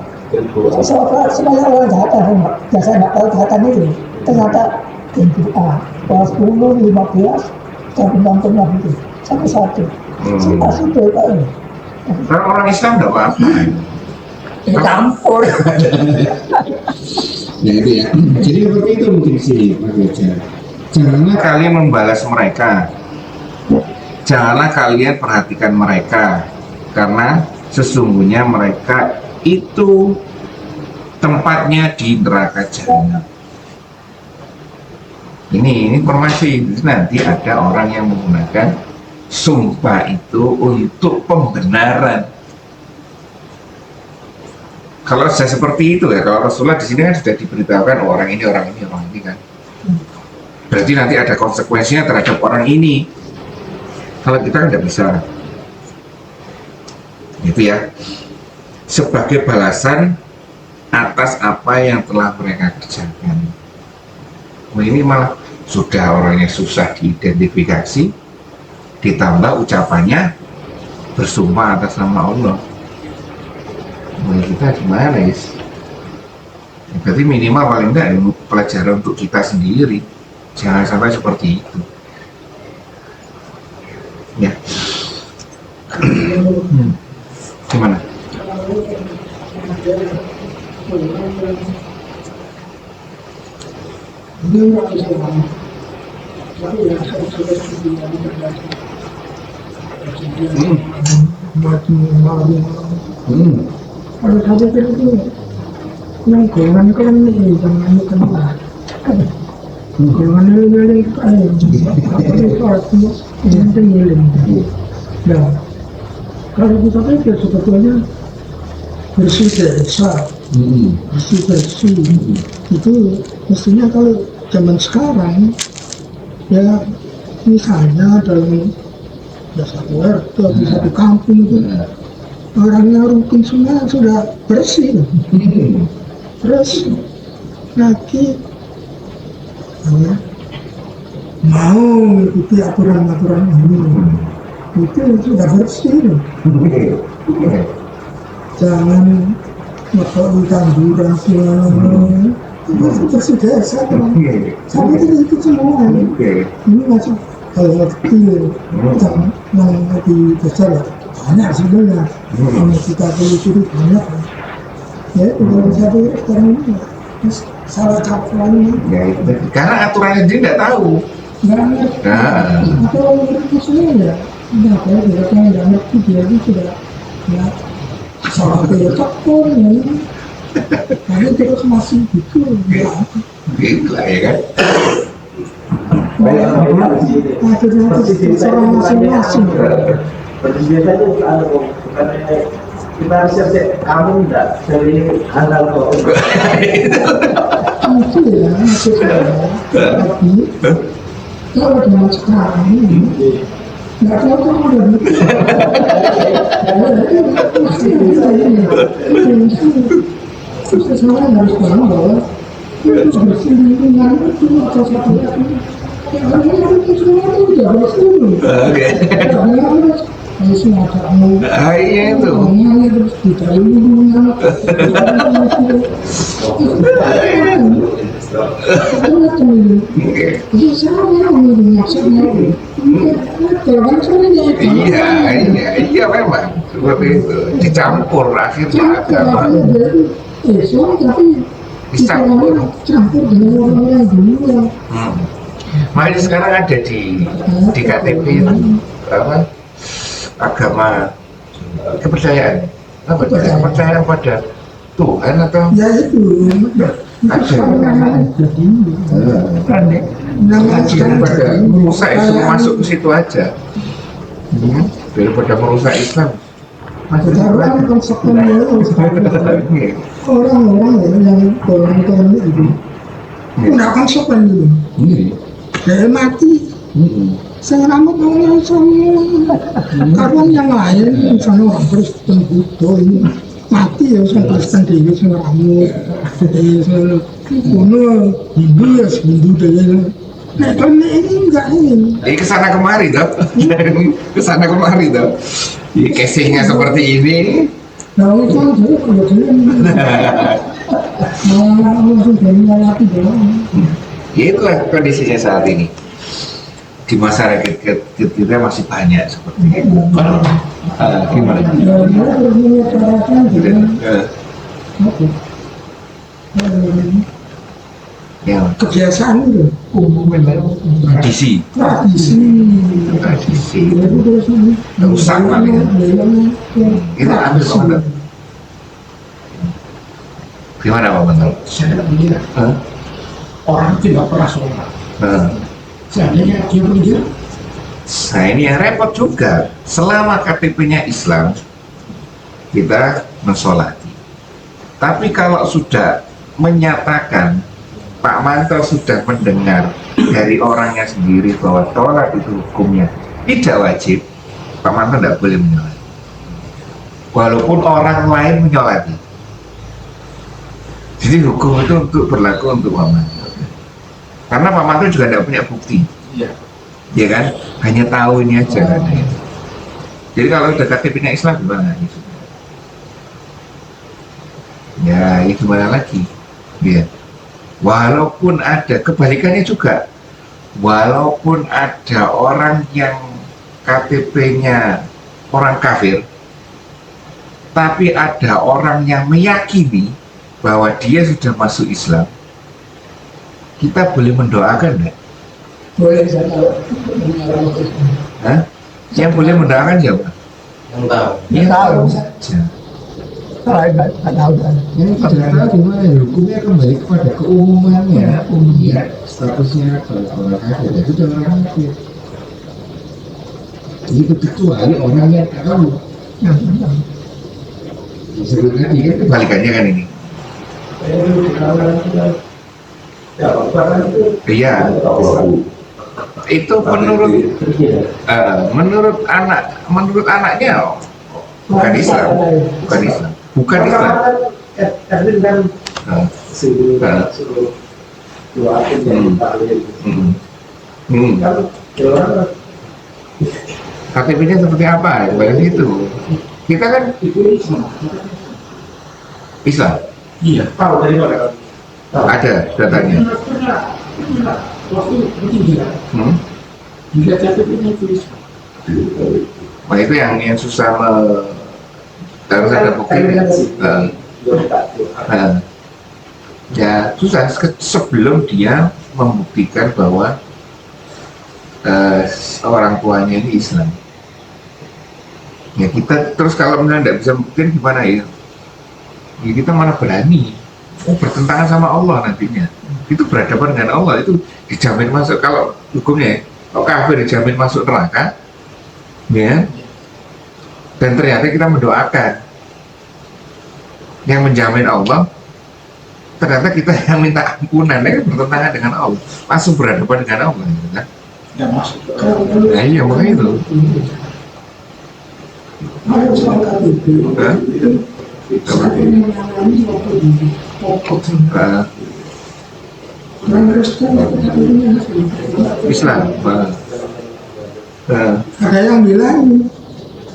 Sebenarnya orang jahatan, biasa nggak tahu jahatan itu. Ternyata kedua, kelas 10, 15, saya penontonnya itu satu-satu. Saya itu ini. kan orang Islam nggak apa-apa. Campur. Ya itu ya. Jadi seperti itu mungkin sih Pak Geja. Janganlah kalian membalas mereka. Janganlah kalian perhatikan mereka, karena sesungguhnya mereka itu tempatnya di neraka jahanam. Ini informasi. Nanti ada orang yang menggunakan sumpah itu untuk pembenaran. Kalau sudah seperti itu ya, kalau Rasulullah di sini kan sudah diberitahukan orang ini kan. Berarti nanti ada konsekuensinya terhadap orang ini. Kalau kita kan tidak bisa. Itu ya. Sebagai balasan atas apa yang telah mereka kerjakan. Nah, ini malah sudah orangnya susah diidentifikasi, ditambah ucapannya bersumpah atas nama Allah. Nah, kita gimana ya? Berarti minimal paling tidak ilmu pelajaran untuk kita sendiri, jangan sampai seperti itu ya. Gimana? Dia nggak bisa lama. Tapi ya saya setuju yang terjadi. Malam. Kalau saya pikir itu yang golongan kan ini jangan kenal. Golongan ini itu artinya ini milim. Nah, kalau kita pikir sebetulnya bersih desa, bersih itu mestinya kalau zaman sekarang ya misalnya dalam satu RT atau satu kampung itu orangnya rukun semua sudah bersih. Terus lagi mau mengikuti aturan-aturan ini itu sudah bersih. Jangan di tanduran semua itu bersih desa kan. Sampai tidak ikut semua. Ini masih kalau kecil yang di besar ya banyak sebenarnya. Kalau kita telusuri banyak. Ya kalau saya pikir sekarang ini salah aturannya. Ya, itu. Karena aturannya dia nggak tahu. Nggak ngerti. Atau menurut saya ya nggak tahu. Kalau nggak ngerti dia itu sudah ya salah kelompok pun ya. Tapi terus masih gitu. Gitu lah ya kan. Akhirnya secara masing-masing. Berbeda itu bukan kita harus siap kamu enggak dari halal kok. Itu ya maksudnya. Tapi kalau dengan sekarang ini nggak tahu kan udah begitu. Pasti bisa ini. Seseorang harus paham bahwa itu bersih lingkungan itu atau satu yang itu semua itu udah bersih. Karena harus mengatakan Iya itu. orangnya terus dicari lingkungan. Itu sama maksudnya. Kalau saya Iya memang seperti itu. Dicampur akhirnya agama. Islam tapi campur dengan orang-orang dunia. Makanya sekarang ada di KTP itu apa agama kepercayaan apa kepercayaan pada Tuhan atau Ya itu ada daripada merusak Islam masuk ke situ aja daripada merusak Islam masuk ke situ Karena aja. konsepnya orang-orang yang orang itu nggak konsepen gitu. Dia mati. Saya rambut orang semua. Karena yang lain misalnya orang Kristen Buddha ini mati ya orang Kristen dia saya rambut. Dia kuno Hindu ya Hindu dia. Nah kalau ini enggak ini. Ini kesana kemari toh, kesana kemari toh. Ini casingnya seperti ini. Nah itu kan saya kalau dia langsung dari laki doang. Itulah kondisinya saat ini di masyarakat kita masih banyak seperti itu. Gimana? Ya dia harus menyetarakan dengan Ya, kebiasaan itu tradisi. Jadi terus ini Rusak paling. Kita ambil Pak Mandor. Gimana Pak Mandor? Saya melihat orang tidak pernah sholat. Seandainya dia begitu, Nah ini yang repot juga. Selama KTP-nya Islam, kita mensolati. Tapi kalau sudah menyatakan Pak Manto sudah mendengar dari orangnya sendiri bahwa sholat itu hukumnya tidak wajib, Pak Manto tidak boleh menyolati. Walaupun orang lain menyolati. Jadi hukum itu untuk berlaku untuk Pak Manto. Karena Pak Manto juga tidak punya bukti. iya. Ya kan? Hanya tahu ini aja kan. Jadi kalau udah KTP-nya Islam gimana? Ya, ini gimana lagi? Ya. Walaupun ada kebalikannya juga, walaupun ada orang yang KTP-nya orang kafir, tapi ada orang yang meyakini bahwa dia sudah masuk Islam, kita boleh mendoakan enggak? Boleh saya kalau orang itu. Hah? Yang boleh mendoakan siapa? Yang tahu. Ya, Tahu. saja. Saya nggak tahu kan. Ini tidak tahu gimana ya, hukumnya kembali kepada keumumannya, umumnya statusnya kalau orang kafir itu sudah orang kafir. Jadi kecuali orang yang tahu. Sebenarnya ini kebalikannya kan ini. Iya. Itu menurut anaknya bukan Islam, bukan Islam. Erwin kan Nah, suruh doain yang taklim. Kan orang KTP-nya seperti apa? Pada situ. Kita kan Islam. iya tahu dari mana kan? Tahu. Ada datanya. Waktu itu dia KTP-nya tulis. Nah itu yang susah harus ada bukti. Ya susah sebelum dia membuktikan bahwa orang tuanya ini Islam. Ya kita terus kalau misalnya tidak bisa membuktikan gimana ya? Ya kita malah berani bertentangan sama Allah nantinya. Itu berhadapan dengan Allah, itu dijamin masuk. Kalau hukumnya kalau kafir dijamin masuk neraka, ya. Dan ternyata kita mendoakan yang menjamin Allah, ternyata kita yang minta ampunan, ya bertentangan dengan Allah, langsung berhadapan dengan Allah, gitu kan? Ya masuk. Nah iya makanya itu. Ada soal KTP. Hah? Saya mengalami waktu di pokok dan respon KTP-nya Islam. Ada yang bilang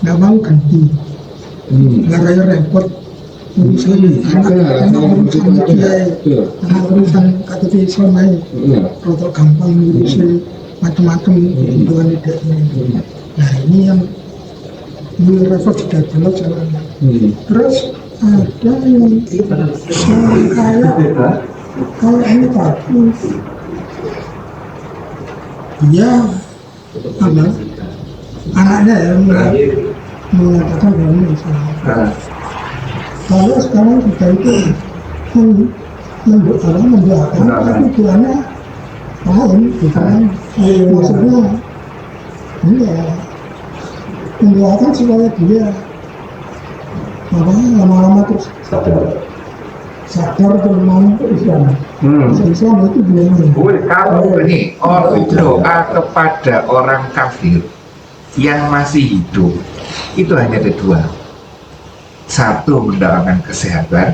nggak mau ganti, nggak kayak repot urusan urusan kiai, urusan KTP Islam aja, rotok gampang urusan macam-macam dengan idenya. Nah ini yang repot sudah jelas jalannya. Terus ada yang kayak ini tadi, dia apa? Anaknya ya mengatakan bahwa ini Islam. Kalau sekarang kita itu mendoakan, tapi doanya lain, bukan? Maksudnya ini ya mendoakan supaya dia lama-lama terus sadar dan mau Islam. Islam itu bilang. Kalau ini doa kepada orang kafir yang masih hidup itu hanya ada dua. Satu mendoakan kesehatan,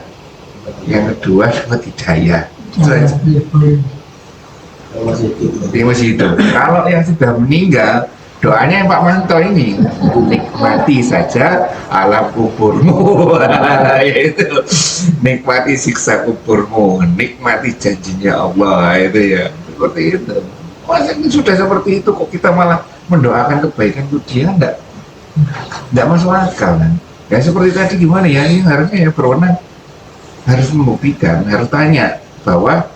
yang kedua dapat hidayah. Itu aja. Yang masih hidup. Kalau yang sudah meninggal, doanya yang Pak Manto ini, nikmati saja alam kuburmu. Yaitu nikmati siksa kuburmu, nikmati janjinya Allah, itu ya seperti itu. Masa sudah seperti itu kok kita malah mendoakan kebaikan untuk dia? Enggak masuk akal kan? Ya seperti tadi gimana ya, ini harusnya ya berwenang harus membuktikan, harus tanya bahwa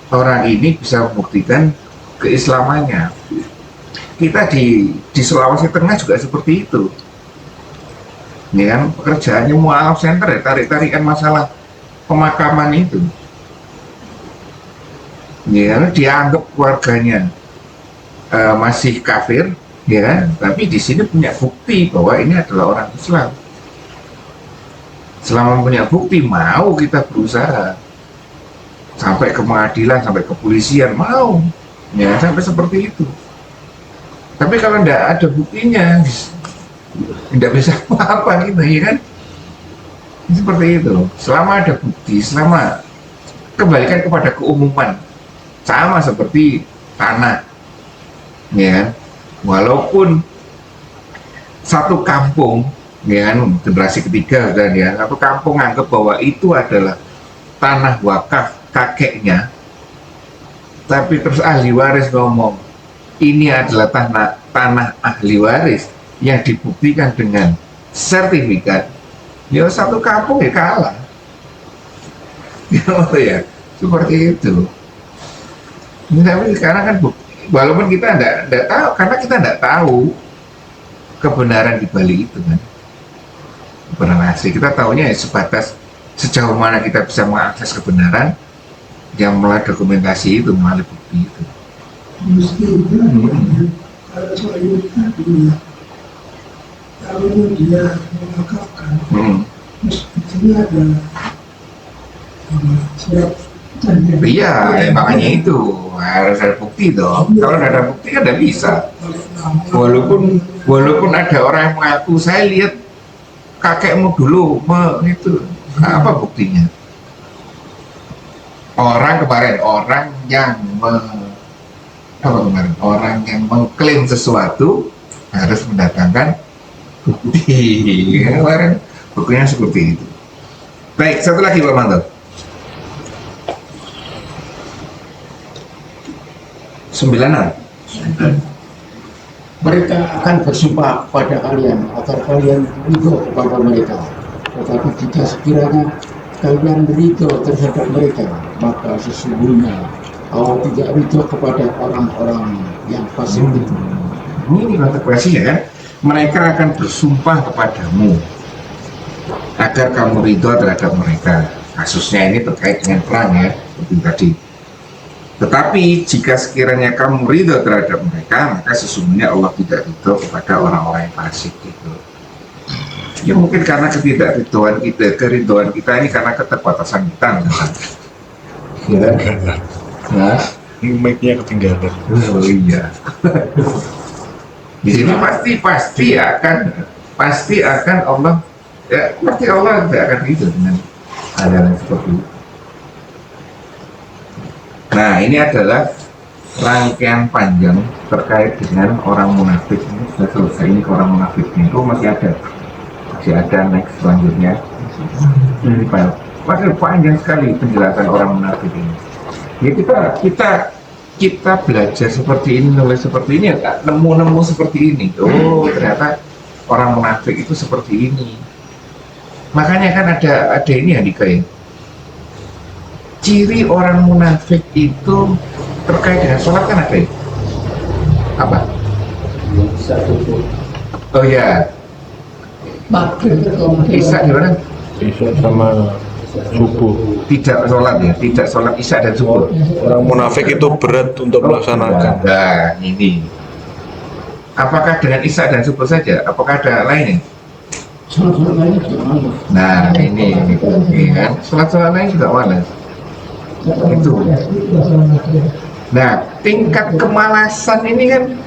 orang ini bisa membuktikan keislamannya. Kita di Sulawesi Tengah juga seperti itu, ya kan, pekerjaannya mualaf center ya, tarik-tarikan masalah pemakaman itu, ya kan, dianggap keluarganya masih kafir, ya kan, tapi di sini punya bukti bahwa ini adalah orang Islam. Selama punya bukti, mau kita berusaha sampai ke pengadilan, sampai ke kepolisian, mau, ya sampai seperti itu. Tapi kalau tidak ada buktinya, tidak bisa apa-apa gitu, ya kan? Seperti itu. Selama ada bukti, selama kembalikan kepada keumuman, sama seperti tanah, ya kan? Walaupun satu kampung, ya kan, generasi ketiga dan ya, satu kampung anggap bahwa itu adalah tanah wakaf kakeknya, tapi terus ahli waris ngomong ini adalah tanah ahli waris yang dibuktikan dengan sertifikat, ya satu kampung ya kalah, gitu ya. seperti itu. Tapi sekarang kan walaupun kita tidak tahu, karena kita tidak tahu kebenaran di balik itu kan, kebenaran asli. Kita tahunya ya sebatas sejauh mana kita bisa mengakses kebenaran yang melalui dokumentasi itu, melalui bukti itu. Kalau soal ini tadi, kalau dia mengungkapkan, di sini ada surat tanda. Iya, makanya itu harus ada bukti dong. Kalau tidak ada bukti kan tidak bisa. Walaupun ada orang yang mengaku, saya lihat kakekmu dulu, itu apa buktinya? Orang yang mengklaim sesuatu harus mendatangkan bukti. Kemarin buktinya seperti itu. Baik, satu lagi Pak Manto. Sembilanan. Mereka akan bersumpah kepada kalian agar kalian ridho kepada mereka. Tetapi jika sekiranya kalian ridho terhadap mereka, maka sesungguhnya Allah tidak ridho kepada orang-orang yang fasik itu. Ini konsekuensinya kan, mereka akan bersumpah kepadamu agar kamu ridho terhadap mereka. Kasusnya ini terkait dengan perang ya, seperti tadi. Tetapi jika sekiranya kamu ridho terhadap mereka, maka sesungguhnya Allah tidak ridho kepada orang-orang yang fasik itu. Ya mungkin karena ketidakridhoan kita, keridhoan kita ini karena keterbatasan kita, ya. Nah, Ini mic-nya ketinggalan. oh iya. Di sini pasti akan Allah, ya pasti Allah tidak akan ridho dengan hal yang seperti itu. Nah, ini adalah rangkaian panjang terkait dengan orang munafik. Ini sudah selesai, ini orang munafiknya itu masih ada next selanjutnya. Ini masih panjang sekali penjelasan orang munafik ini. Ya kita belajar seperti ini, nulis seperti ini, ya nemu seperti ini. Oh, ternyata orang munafik itu seperti ini. Makanya kan ada ini ya Dika. Ciri orang munafik itu terkait dengan sholat kan ada ya? Apa? Oh ya, Isya gimana? Isya sama subuh. Tidak sholat ya, tidak sholat Isya dan subuh. Orang munafik itu berat untuk melaksanakan. Nah, ini. Apakah dengan Isya dan subuh saja? Apakah ada lainnya? Sholat lain juga malas. Nah, ini kan. Sholat lain juga malas. Itu. Nah, tingkat kemalasan ini kan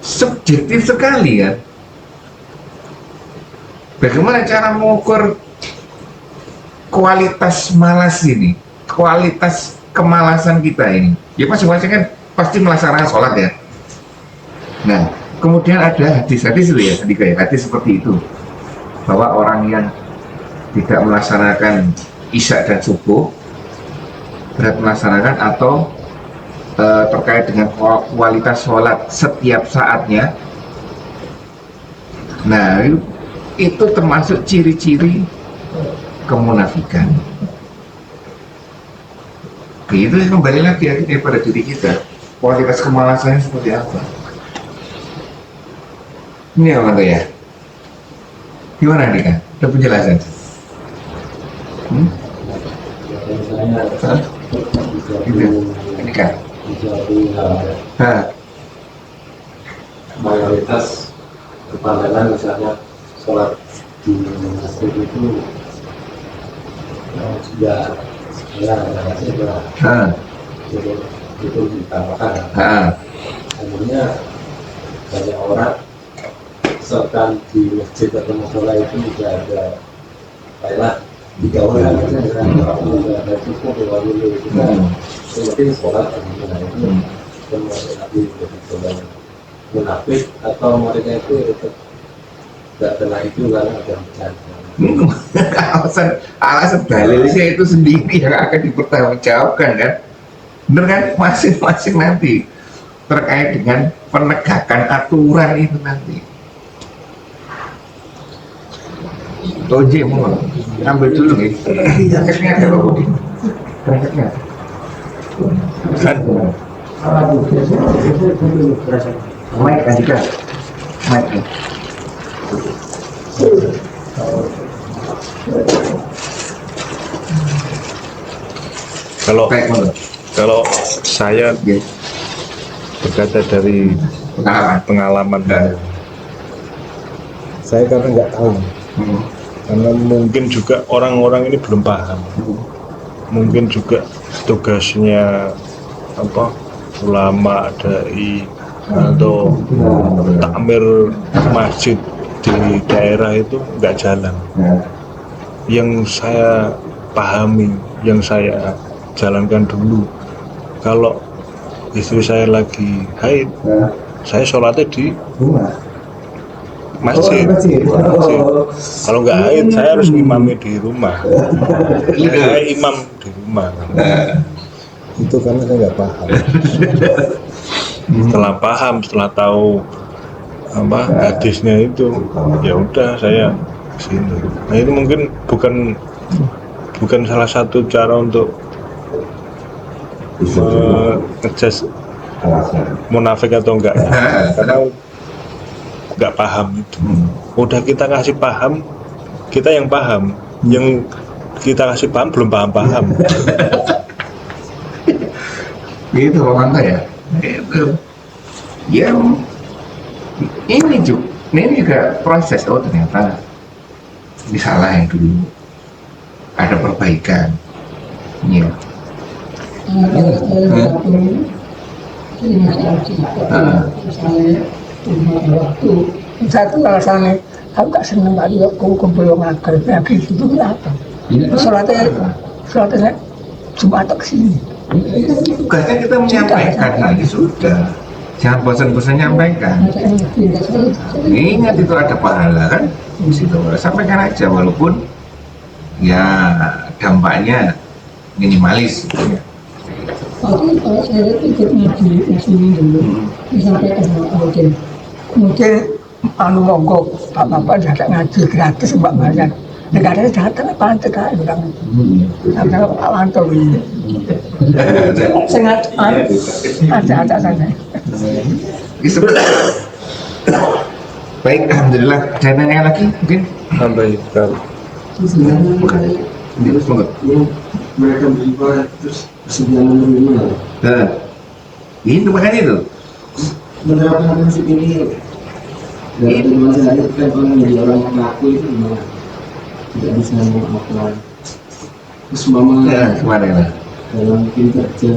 subjektif sekali kan. Bagaimana cara mengukur kualitas malas ini, kualitas kemalasan kita ini? Ya masing-masing kan pasti melaksanakan sholat ya. Nah, kemudian ada hadis-hadis itu ya, hadis seperti itu, bahwa orang yang tidak melaksanakan Isya dan subuh berat melaksanakan atau terkait dengan kualitas sholat setiap saatnya. Nah, itu termasuk ciri-ciri kemunafikan. Oke, itu kembali lagi akhirnya pada diri kita, kualitas kemalasannya seperti apa. Ini apa ya? Gimana nih kan? Ada penjelasan? Gitu. Ini kan? Mayoritas kepandangan misalnya sholat di masjid itu sudah itu ditambahkan. Akhirnya banyak orang serta di masjid atau musola itu tidak ada baiklah 3 orang ada cukup kalau dulu kita penting sholat nah itu termasuk nabi sholat munafik atau mereka itu tidak kena itu karena ada alasan dalilnya itu sendiri yang akan dipertanggungjawabkan kan, bener kan, masing-masing nanti terkait dengan penegakan aturan itu nanti. Toje mau ambil dulu nih, jaketnya ada apa? Bracketnya. Kan Mic Andika. Mic. kalau Kayak mana? kalau saya Ya, berkata dari pengalaman. pengalaman saya karena nggak tahu, karena mungkin juga orang-orang ini belum paham, mungkin juga tugasnya apa ulama dai atau takmir masjid di daerah itu nggak jalan. Yang saya pahami, yang saya jalankan dulu, kalau istri saya lagi haid, saya sholatnya di masjid. Kalau nggak haid, saya harus imami di rumah. Saya imam di rumah. Itu karena saya nggak paham. Setelah paham, setelah tahu apa hadisnya itu, ya udah saya kesini. Nah itu mungkin bukan salah satu cara untuk ngejudge munafik atau enggak, karena nggak paham itu. Udah kita kasih paham, kita yang paham, yang kita kasih paham belum paham. Gitu Pak Manto ya. Itu. Ya ini juga proses. Oh ternyata ini salah yang dulu. Ada perbaikan. Iya. Waktu satu alasannya aku gak seneng tadi aku kumpul ngajar lagi itu apa? Sholatnya cuma tak kesini. Tugasnya kita menyampaikan lagi sudah. Jangan bosan-bosan nyampaikan. Ingat itu ada pahala kan? Di situ sampaikan aja walaupun ya dampaknya minimalis. Waktu kalau saya ikut ngaji di sini dulu, disampaikan mungkin monggo bapak datang ngaji gratis mbak banyak. Negaranya datang pantai kan bilang, sampai Pak Manto ini. Sengat ada saja. Baik, alhamdulillah. Ada nanya lagi mungkin? Sampai kalau Ini semoga. Mereka beribadah terus bersedia menerima. Nah, itu makanya itu. Menerapkan prinsip ini dalam masa hari kan orang menjadi orang yang ngaku itu gimana? Tidak bisa memaafkan. Terus mama Ya, kemana ya? dalam mungkin kerja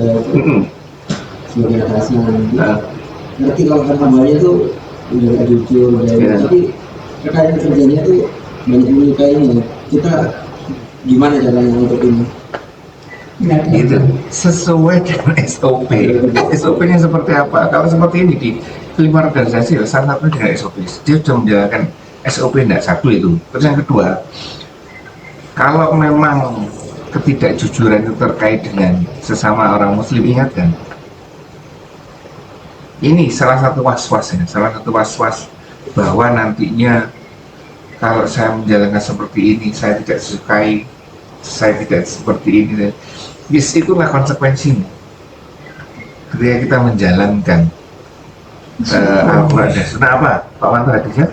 sebagai atasan. Nah, Nanti kalau kan hambanya tuh udah gak jujur, tapi rekan kerjanya tuh banyak menyukainya. Kita gimana caranya untuk ini? itu sesuai dengan SOP. SOP-nya seperti apa? Kalau seperti ini di kelima organisasi, salah satu dengan SOP. Dia sudah menjalankan SOP tidak satu itu. Terus yang kedua, kalau memang ketidakjujuran itu terkait dengan sesama orang Muslim, ingatkan. Ini salah satu was-was ya, salah satu was-was bahwa nantinya kalau saya menjalankan seperti ini, saya tidak sukai, saya tidak seperti ini. Yes, itulah konsekuensinya. Ketika kita menjalankan Al-Quran dan Sunnah apa? Pak Manto hadisnya?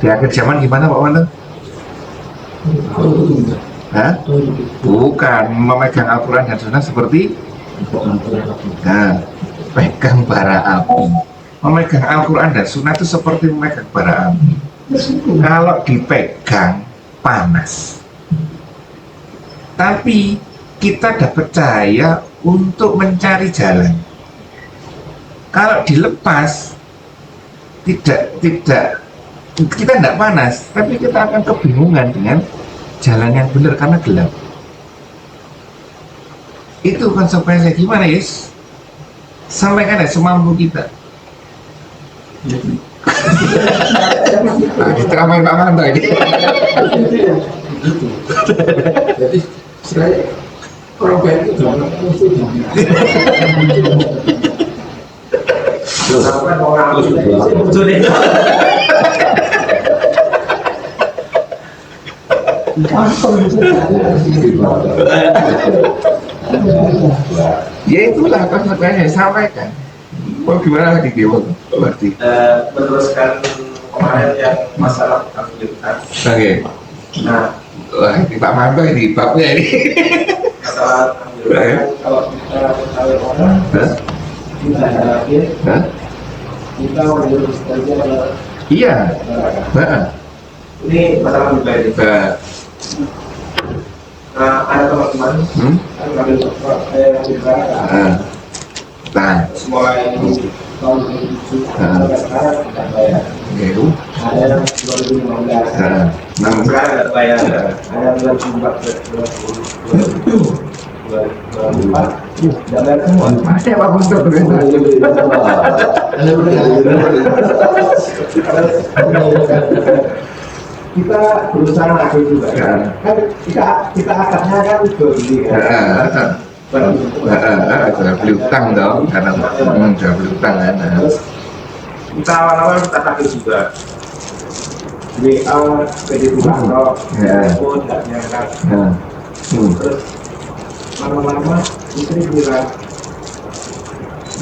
Di akhir zaman gimana Pak Manto? Hah? Bukan, memegang Al-Quran dan Sunnah seperti pegang bara api. Memegang Al-Quran dan Sunnah itu seperti memegang bara api. Kalau dipegang panas, tapi kita dapat cahaya untuk mencari jalan. Kalau dilepas, tidak kita tidak panas, tapi kita akan kebingungan dengan jalan yang benar karena gelap. Itu konsekuensinya gimana, Yes? Sampaikan ya semampu kita. Nah, diteramain Pak Manto ini. Jadi saya orang baik itu jangan musuh Ya itulah konsekuensinya, sampaikan. Mau gimana lagi dia berarti? Meneruskan kemarin yang masalah ambilkan. Oke. Nah, Wah, ini Pak Manto ini babnya ini. masalah ambilkan kalau kita ketahui orang, Hah? kita harapin Hah? kita menurut saja Iya. Nah, ini masalah ambilkan ini. Nah, ada teman-teman kan ngambil ambilkan. Nah, Mulai tahun 2007 sampai sekarang tidak bayar. itu. Ada yang 2015. Nah, Sekarang tidak bayar. Ada 2004, 2004, tidak bayar semua. masih Pak Manto Kita berusaha nagih juga. Kan kita akadnya kan beli kan. Jangan beli utang dong, karena jangan beli utang kan. Terus kita awal-awal kita nagih juga. WA, PD Bukaro, telepon, tidak diangkat. Terus lama-lama istri bilang,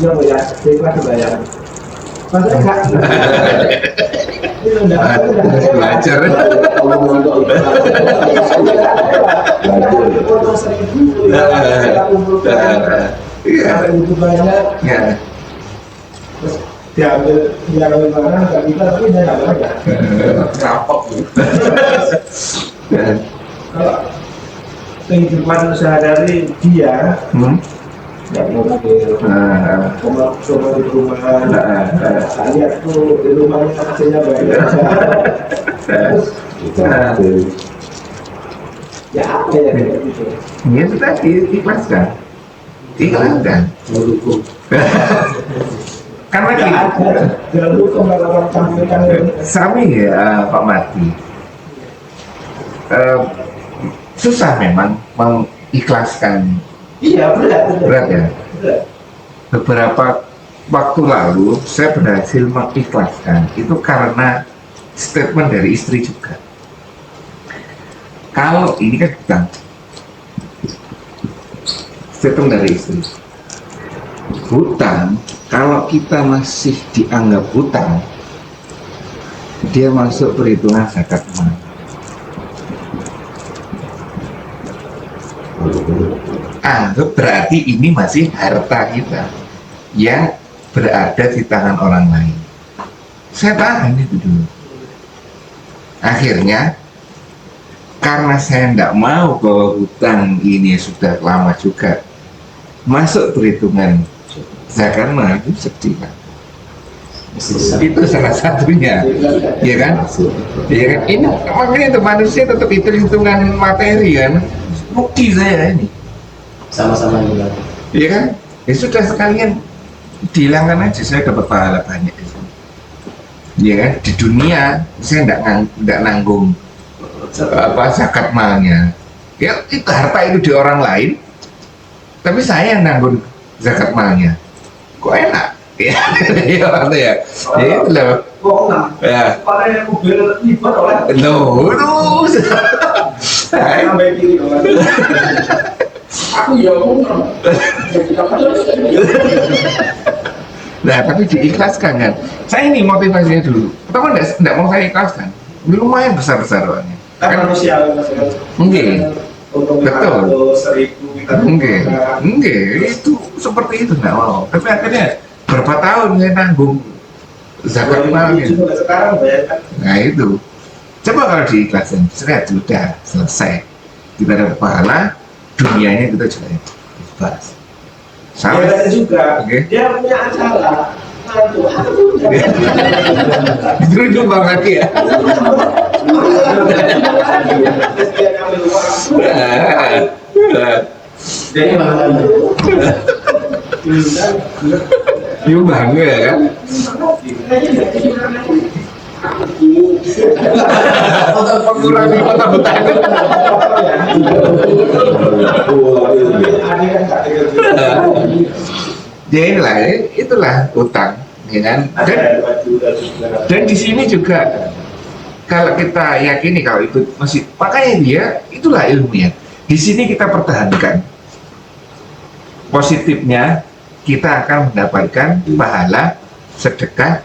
iya Bu ya, ikhlas bayar. Masa enggak? Itu udah Belajar. potong 1.000 kita kumpulkan sampai butuh banyak. Terus diambil barang nggak bisa, tapi dia nggak bayar. Kapok. Kalau kehidupan sehari-hari dia nggak mobil, cuma di rumah. Saya lihat tuh di rumahnya hasilnya banyak. Terus ya apa ya kayak gitu. Ya sudah ikhlaskan. Karena Nggak ada jalur pengalaman tampilkan ini. sami ya Pak Marti. Susah memang mengikhlaskan. Iya Berat ya. Berat. Beberapa waktu lalu saya berhasil mengikhlaskan itu karena statement dari istri juga. Kalau ini kan hutang, statement dari istri, hutang kalau kita masih dianggap hutang, dia masuk perhitungan zakat mal. Anggap berarti ini masih harta kita yang berada di tangan orang lain. Saya tahan itu dulu. Akhirnya karena saya tidak mau bahwa hutang ini sudah lama juga masuk perhitungan zakat mal, itu sedih kan? Itu salah satunya, ya kan? Ya kan? Ini makanya itu manusia tetap hitung-hitungan materi kan? Rugi saya ini. Sama-sama juga. Iya kan? Ya sudah sekalian dihilangkan aja, saya dapat pahala banyak di sini. Iya kan? Di dunia saya tidak nanggung zakat malnya. Ya itu harta itu di orang lain, tapi saya yang nanggung zakat malnya. Kok enak? Ya, iya ya. Ya itu loh. Ya. Orang yang mobil lipat oleh. Loh, saya Sampai kiri orang. Aku ya ngomong. Nah, tapi diikhlaskan kan. Saya ini motivasinya dulu. Pertama enggak mau saya ikhlaskan. Lumayan besar-besar orangnya. Kan manusia Mungkin. Betul. 1.000 kita Mungkin itu seperti itu enggak mau. Tapi akhirnya berapa tahun saya nanggung zakat malnya. Sekarang bayarkan. Nah itu. Coba kalau diikhlaskan, sudah selesai. Kita dapat pahala, dunianya kita juga bebas. Sama Dia juga. Oke. Dia punya acara. itu banget ya. Jadi Yuk bangga ya kan? Mengurangi kota betana. Jadi itulah utang, ya kan? Dan di sini juga kalau kita yakini kalau itu masih, makanya dia itulah ilmunya. Di sini kita pertahankan positifnya kita akan mendapatkan pahala sedekah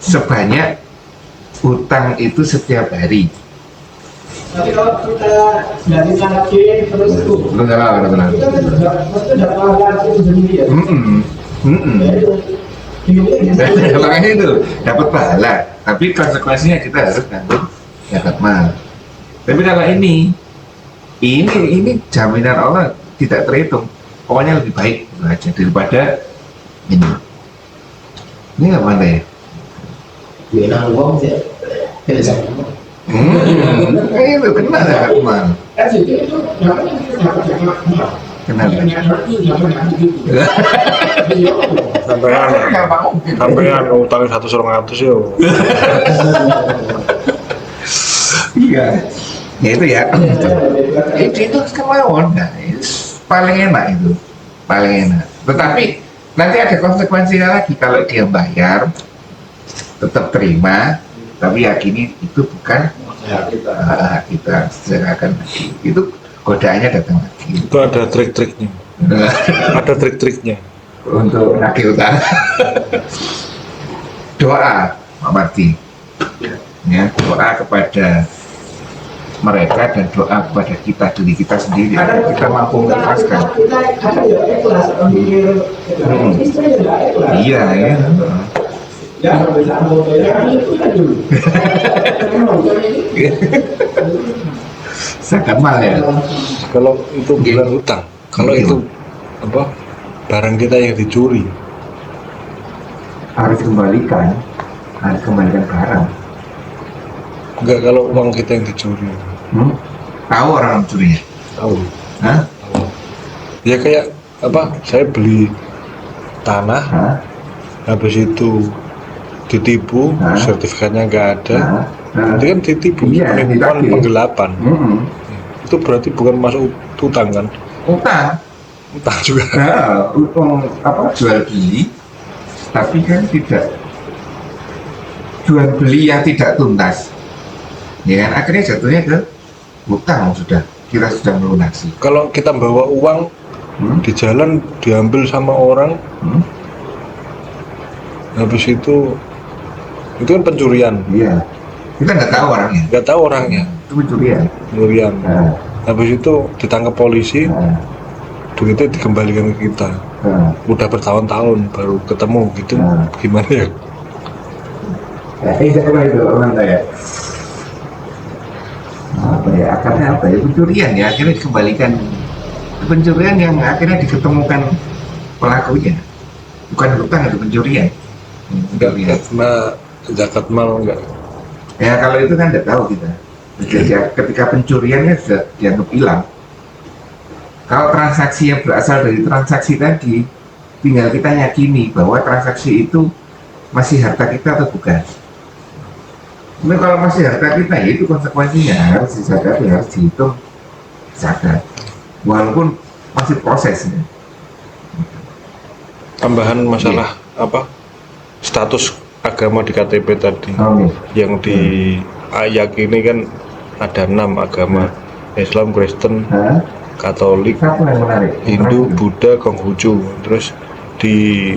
sebanyak utang itu setiap hari. Tapi kalau kita dari lagi terus tuh, Benar. kita maksudnya dapat pahala itu sendiri ya. Ya itu. Makanya itu dapat pahala, tapi konsekuensinya kita harus tanggung zakat mal. Tapi kalau ini jaminan Allah tidak terhitung, pokoknya lebih baik gitu aja daripada ini. Ini nggak mana ya? Bilang uang sih, tidak sama. Itu kena zakat mal. Jadi itu namanya dapat Kenapa? Sampean utangnya 100 yo. Iya. Ya itu ya. Itu kemauan. Nah, itu paling enak itu. Paling enak. Tetapi nanti ada konsekuensinya lagi kalau dia bayar tetap terima, tapi yakini itu bukan kita serahkan lagi. Itu godaannya datang lagi. Itu ada trik-triknya. Ada trik-triknya. Untuk nagih utang. Doa, Pak Marti. Ya, doa kepada mereka dan doa kepada kita, diri kita sendiri. Kita mampu mengikhlaskan. Kita ada ya ikhlas, mikir istri juga ikhlas. Iya, ya. Ya, bisa anggota ya, itu kan dulu. Zakat mal ya. Kalau itu bukan hutang, kalau itu apa barang kita yang dicuri, Harus kembalikan barang. enggak kalau uang kita yang dicuri. Tahu orang mencurinya? Tahu. Hah? Ya kayak apa? Saya beli tanah, Hah? habis itu ditipu, Hah? sertifikatnya nggak ada. Hah? Itu kan ditipu, Iya, penipuan, ditagih. penggelapan. Itu berarti bukan masuk utang kan? Utang. Utang juga. Nah, jual beli, tapi kan tidak jual beli yang tidak tuntas. Ya kan akhirnya jatuhnya ke utang kita sudah melunasi. Kalau kita bawa uang di jalan diambil sama orang, habis itu kan pencurian. Iya. Kita nggak tahu orangnya. Nggak tahu orangnya. Itu pencurian. Pencurian. Nah, Habis itu ditangkap polisi, duitnya dikembalikan ke kita. Udah bertahun-tahun baru ketemu gitu. Gimana ya? Itu orang saya. Akarnya apa ya? Pencurian ya, akhirnya dikembalikan. Pencurian yang akhirnya diketemukan pelakunya. Bukan hutang, itu pencurian. Enggak kena zakat mal enggak. Ya kalau itu kan tidak tahu kita. Jadi ketika pencuriannya sudah dianggap hilang. Kalau transaksi yang berasal dari transaksi tadi, tinggal kita yakini bahwa transaksi itu masih harta kita atau bukan. Tapi kalau masih harta kita, ya itu konsekuensinya harus disadari, harus dihitung zakat. Walaupun masih prosesnya. Tambahan masalah apa? Status agama di KTP tadi. Yang diyakini kan ada 6 agama: Islam, Kristen, Katolik, Satu yang menarik. Hindu, Buddha, Konghucu. Terus di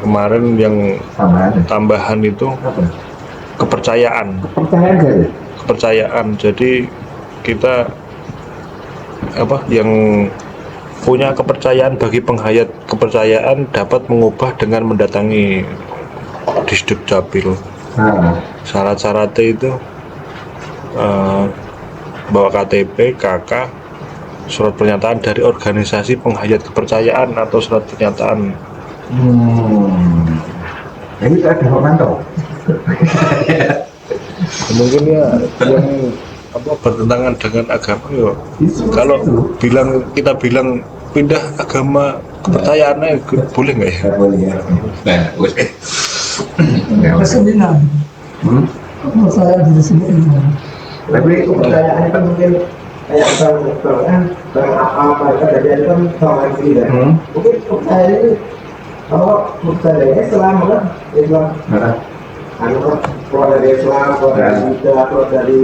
kemarin yang tambahan itu Apa? kepercayaan. Pertanyaan saya. Kepercayaan. Jadi kita apa yang punya kepercayaan bagi penghayat kepercayaan dapat mengubah dengan mendatangi Disduk Capil. Syarat-syaratnya itu bawa KTP, KK, surat pernyataan dari organisasi penghayat kepercayaan atau surat pernyataan. Ini ada pemantau. Mungkin ya yang apa bertentangan dengan agama ya. Kalau kita bilang pindah agama kepercayaannya boleh nggak ya? Boleh ya. Nah, boleh. Kesenian. Kalau saya di sini Tapi Kepercayaan itu mungkin kayak barang apa kejadian kan sama istri ya. Mungkin percaya ini kalau percayanya selama kan Islam keluar dari Islam, keluar dari Buddha, keluar dari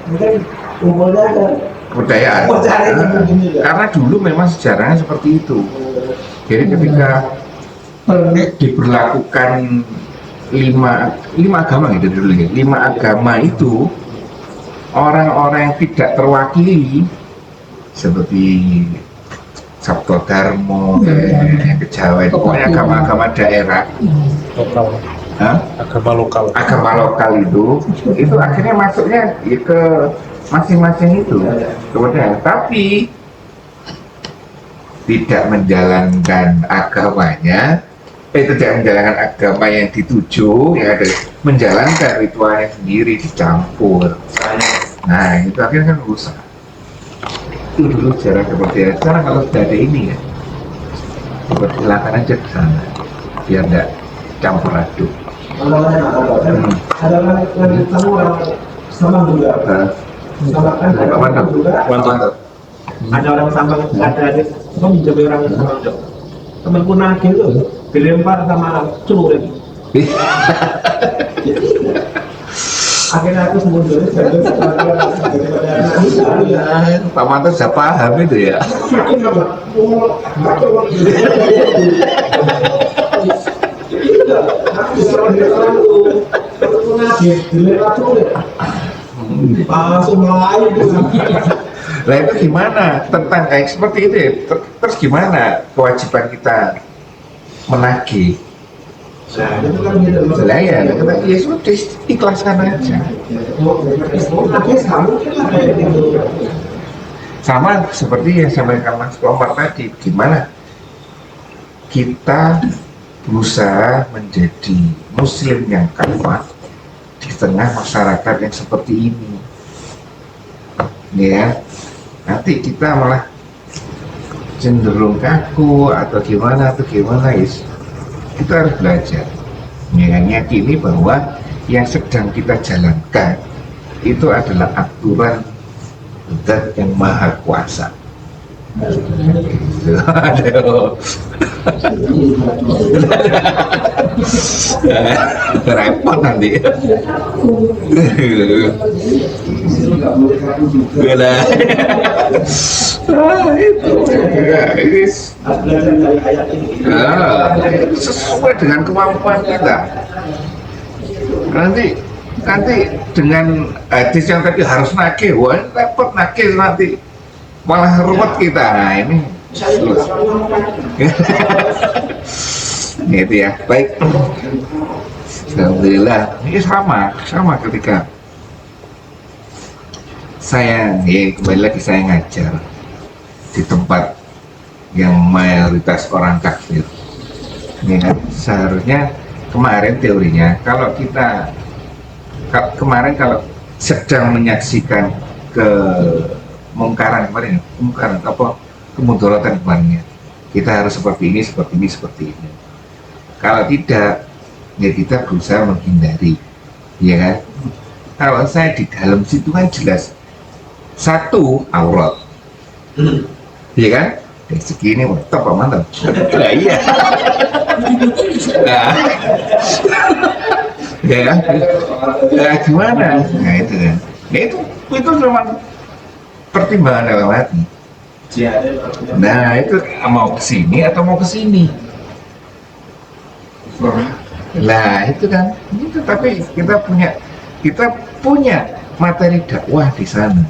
mungkin umurnya ada Kebudayaan. Karena dulu memang sejarahnya seperti itu. Jadi ketika diberlakukan lima agama gitu dulu ya. 5 agama itu orang-orang yang tidak terwakili seperti Sabto Darmo, Kejawen, pokoknya agama-agama daerah, agama lokal itu akhirnya masuknya ya ke masing-masing itu kemudian, tapi tidak menjalankan agamanya, tidak menjalankan agama yang dituju, yang ada menjalankan ritualnya sendiri dicampur. Nah itu akhirnya kan rusak. Itu dulu sejarah kebudayaan. Sekarang kalau sudah ada ini ya, silakan aja ke sana biar tidak campur aduk. ada lanjut kamu orang Sabang juga. Sabang juga. Mantap. Ada orang Sabang, ada kamu mencoba orang Sabang. Temanku nagih tuh dilempar sama celurit. Akhirnya aku mundur. Pak Manto sudah paham itu ya. Nah itu gimana tentang kayak seperti itu ya? Terus gimana kewajiban kita menagih? Nah, itu kan gitu. Lah ya, ya sudah ikhlaskan aja. Sama seperti yang sampaikan Mas Komar tadi, gimana kita berusaha menjadi muslim yang kafah di tengah masyarakat yang seperti ini. Ya, nanti kita malah cenderung kaku atau gimana is. Kita harus belajar meyakini bahwa yang sedang kita jalankan itu adalah aturan Zat yang Maha Kuasa. Aduh. Repot nanti. Gila. Itu sesuai dengan kemampuan kita. Nanti dengan hadis yang tadi harus nagih, wah repot nagih nanti malah ruwet kita. Nah ini itu ya, baik. Alhamdulillah, ini sama ketika saya kembali lagi saya ngajar di tempat yang mayoritas orang kafir. Ini kan seharusnya kemarin teorinya kalau kita kemarin kalau sedang menyaksikan kemungkaran apa kemudorotan kemarinnya, kita harus seperti ini. Kalau tidak, ya kita berusaha menghindari, ya kan? Kalau saya di dalam situ kan jelas satu aurat, ya kan? Dari segini mantap apa mantap? Nah, iya. Nah, ya kan? Nah, gimana? Nah itu kan? Nah, itu cuma pertimbangan dalam hati. Nah itu mau ke sini atau mau ke sini? Lah itu kan, itu tapi kita punya materi dakwah di sana,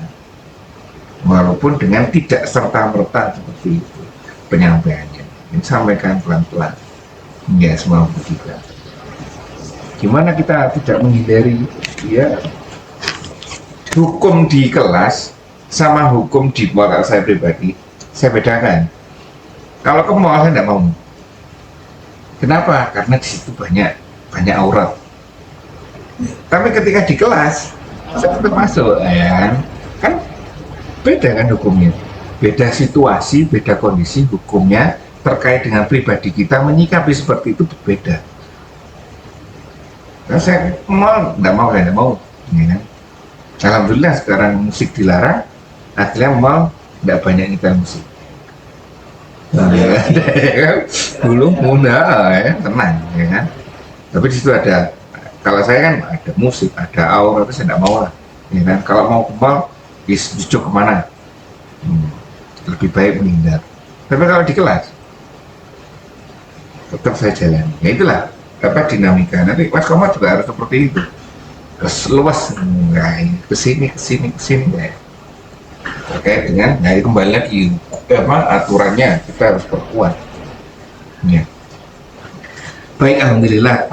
walaupun dengan tidak serta-merta seperti itu penyampaiannya. Ini sampaikan pelan-pelan, nggak semua kita. Gimana kita tidak menghindari ya hukum di kelas sama hukum di mall. Saya pribadi, saya bedakan. Kalau ke mall saya tidak mau. Kenapa? Karena di situ banyak aurat. Tapi ketika di kelas, saya tetap masuk, ya kan beda kan hukumnya, beda situasi, beda kondisi hukumnya terkait dengan pribadi kita menyikapi seperti itu berbeda. Nah, saya tidak mau, ya kan? Alhamdulillah sekarang musik dilarang, akhirnya mal tidak banyak nyetel musik. Dulu muda ya tenang, ya kan? Tapi di situ ada Kalau saya kan ada musik, ada aura, itu saya tidak mau lah. Ya kan? Kalau mau ke mall, cucuk kemana? Lebih baik menghindar. Tapi kalau di kelas, tetap saya jalan. Ya itulah apa dinamika. Nanti Mas Komar juga harus seperti itu. Luas, kesini ya. Terkait dengan, nah kembali lagi aturannya kita harus perkuat. Ya. Baik, alhamdulillah.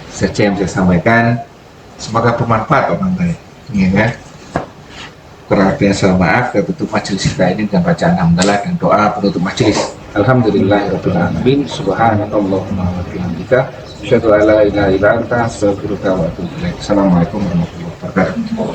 Saja yang saya sampaikan, semoga bermanfaat orang-orang. Ya kan? Kurang saya maaf, dan tutup majelis kita ini dengan bacaan hamdalah dan doa penutup majelis. Alhamdulillahirabbil alamin. Subhanakallahumma wa bihamdika, asyhadu an la ilaha illa anta, astaghfiruka wa atubu ilaik. Assalamualaikum warahmatullahi wabarakatuh.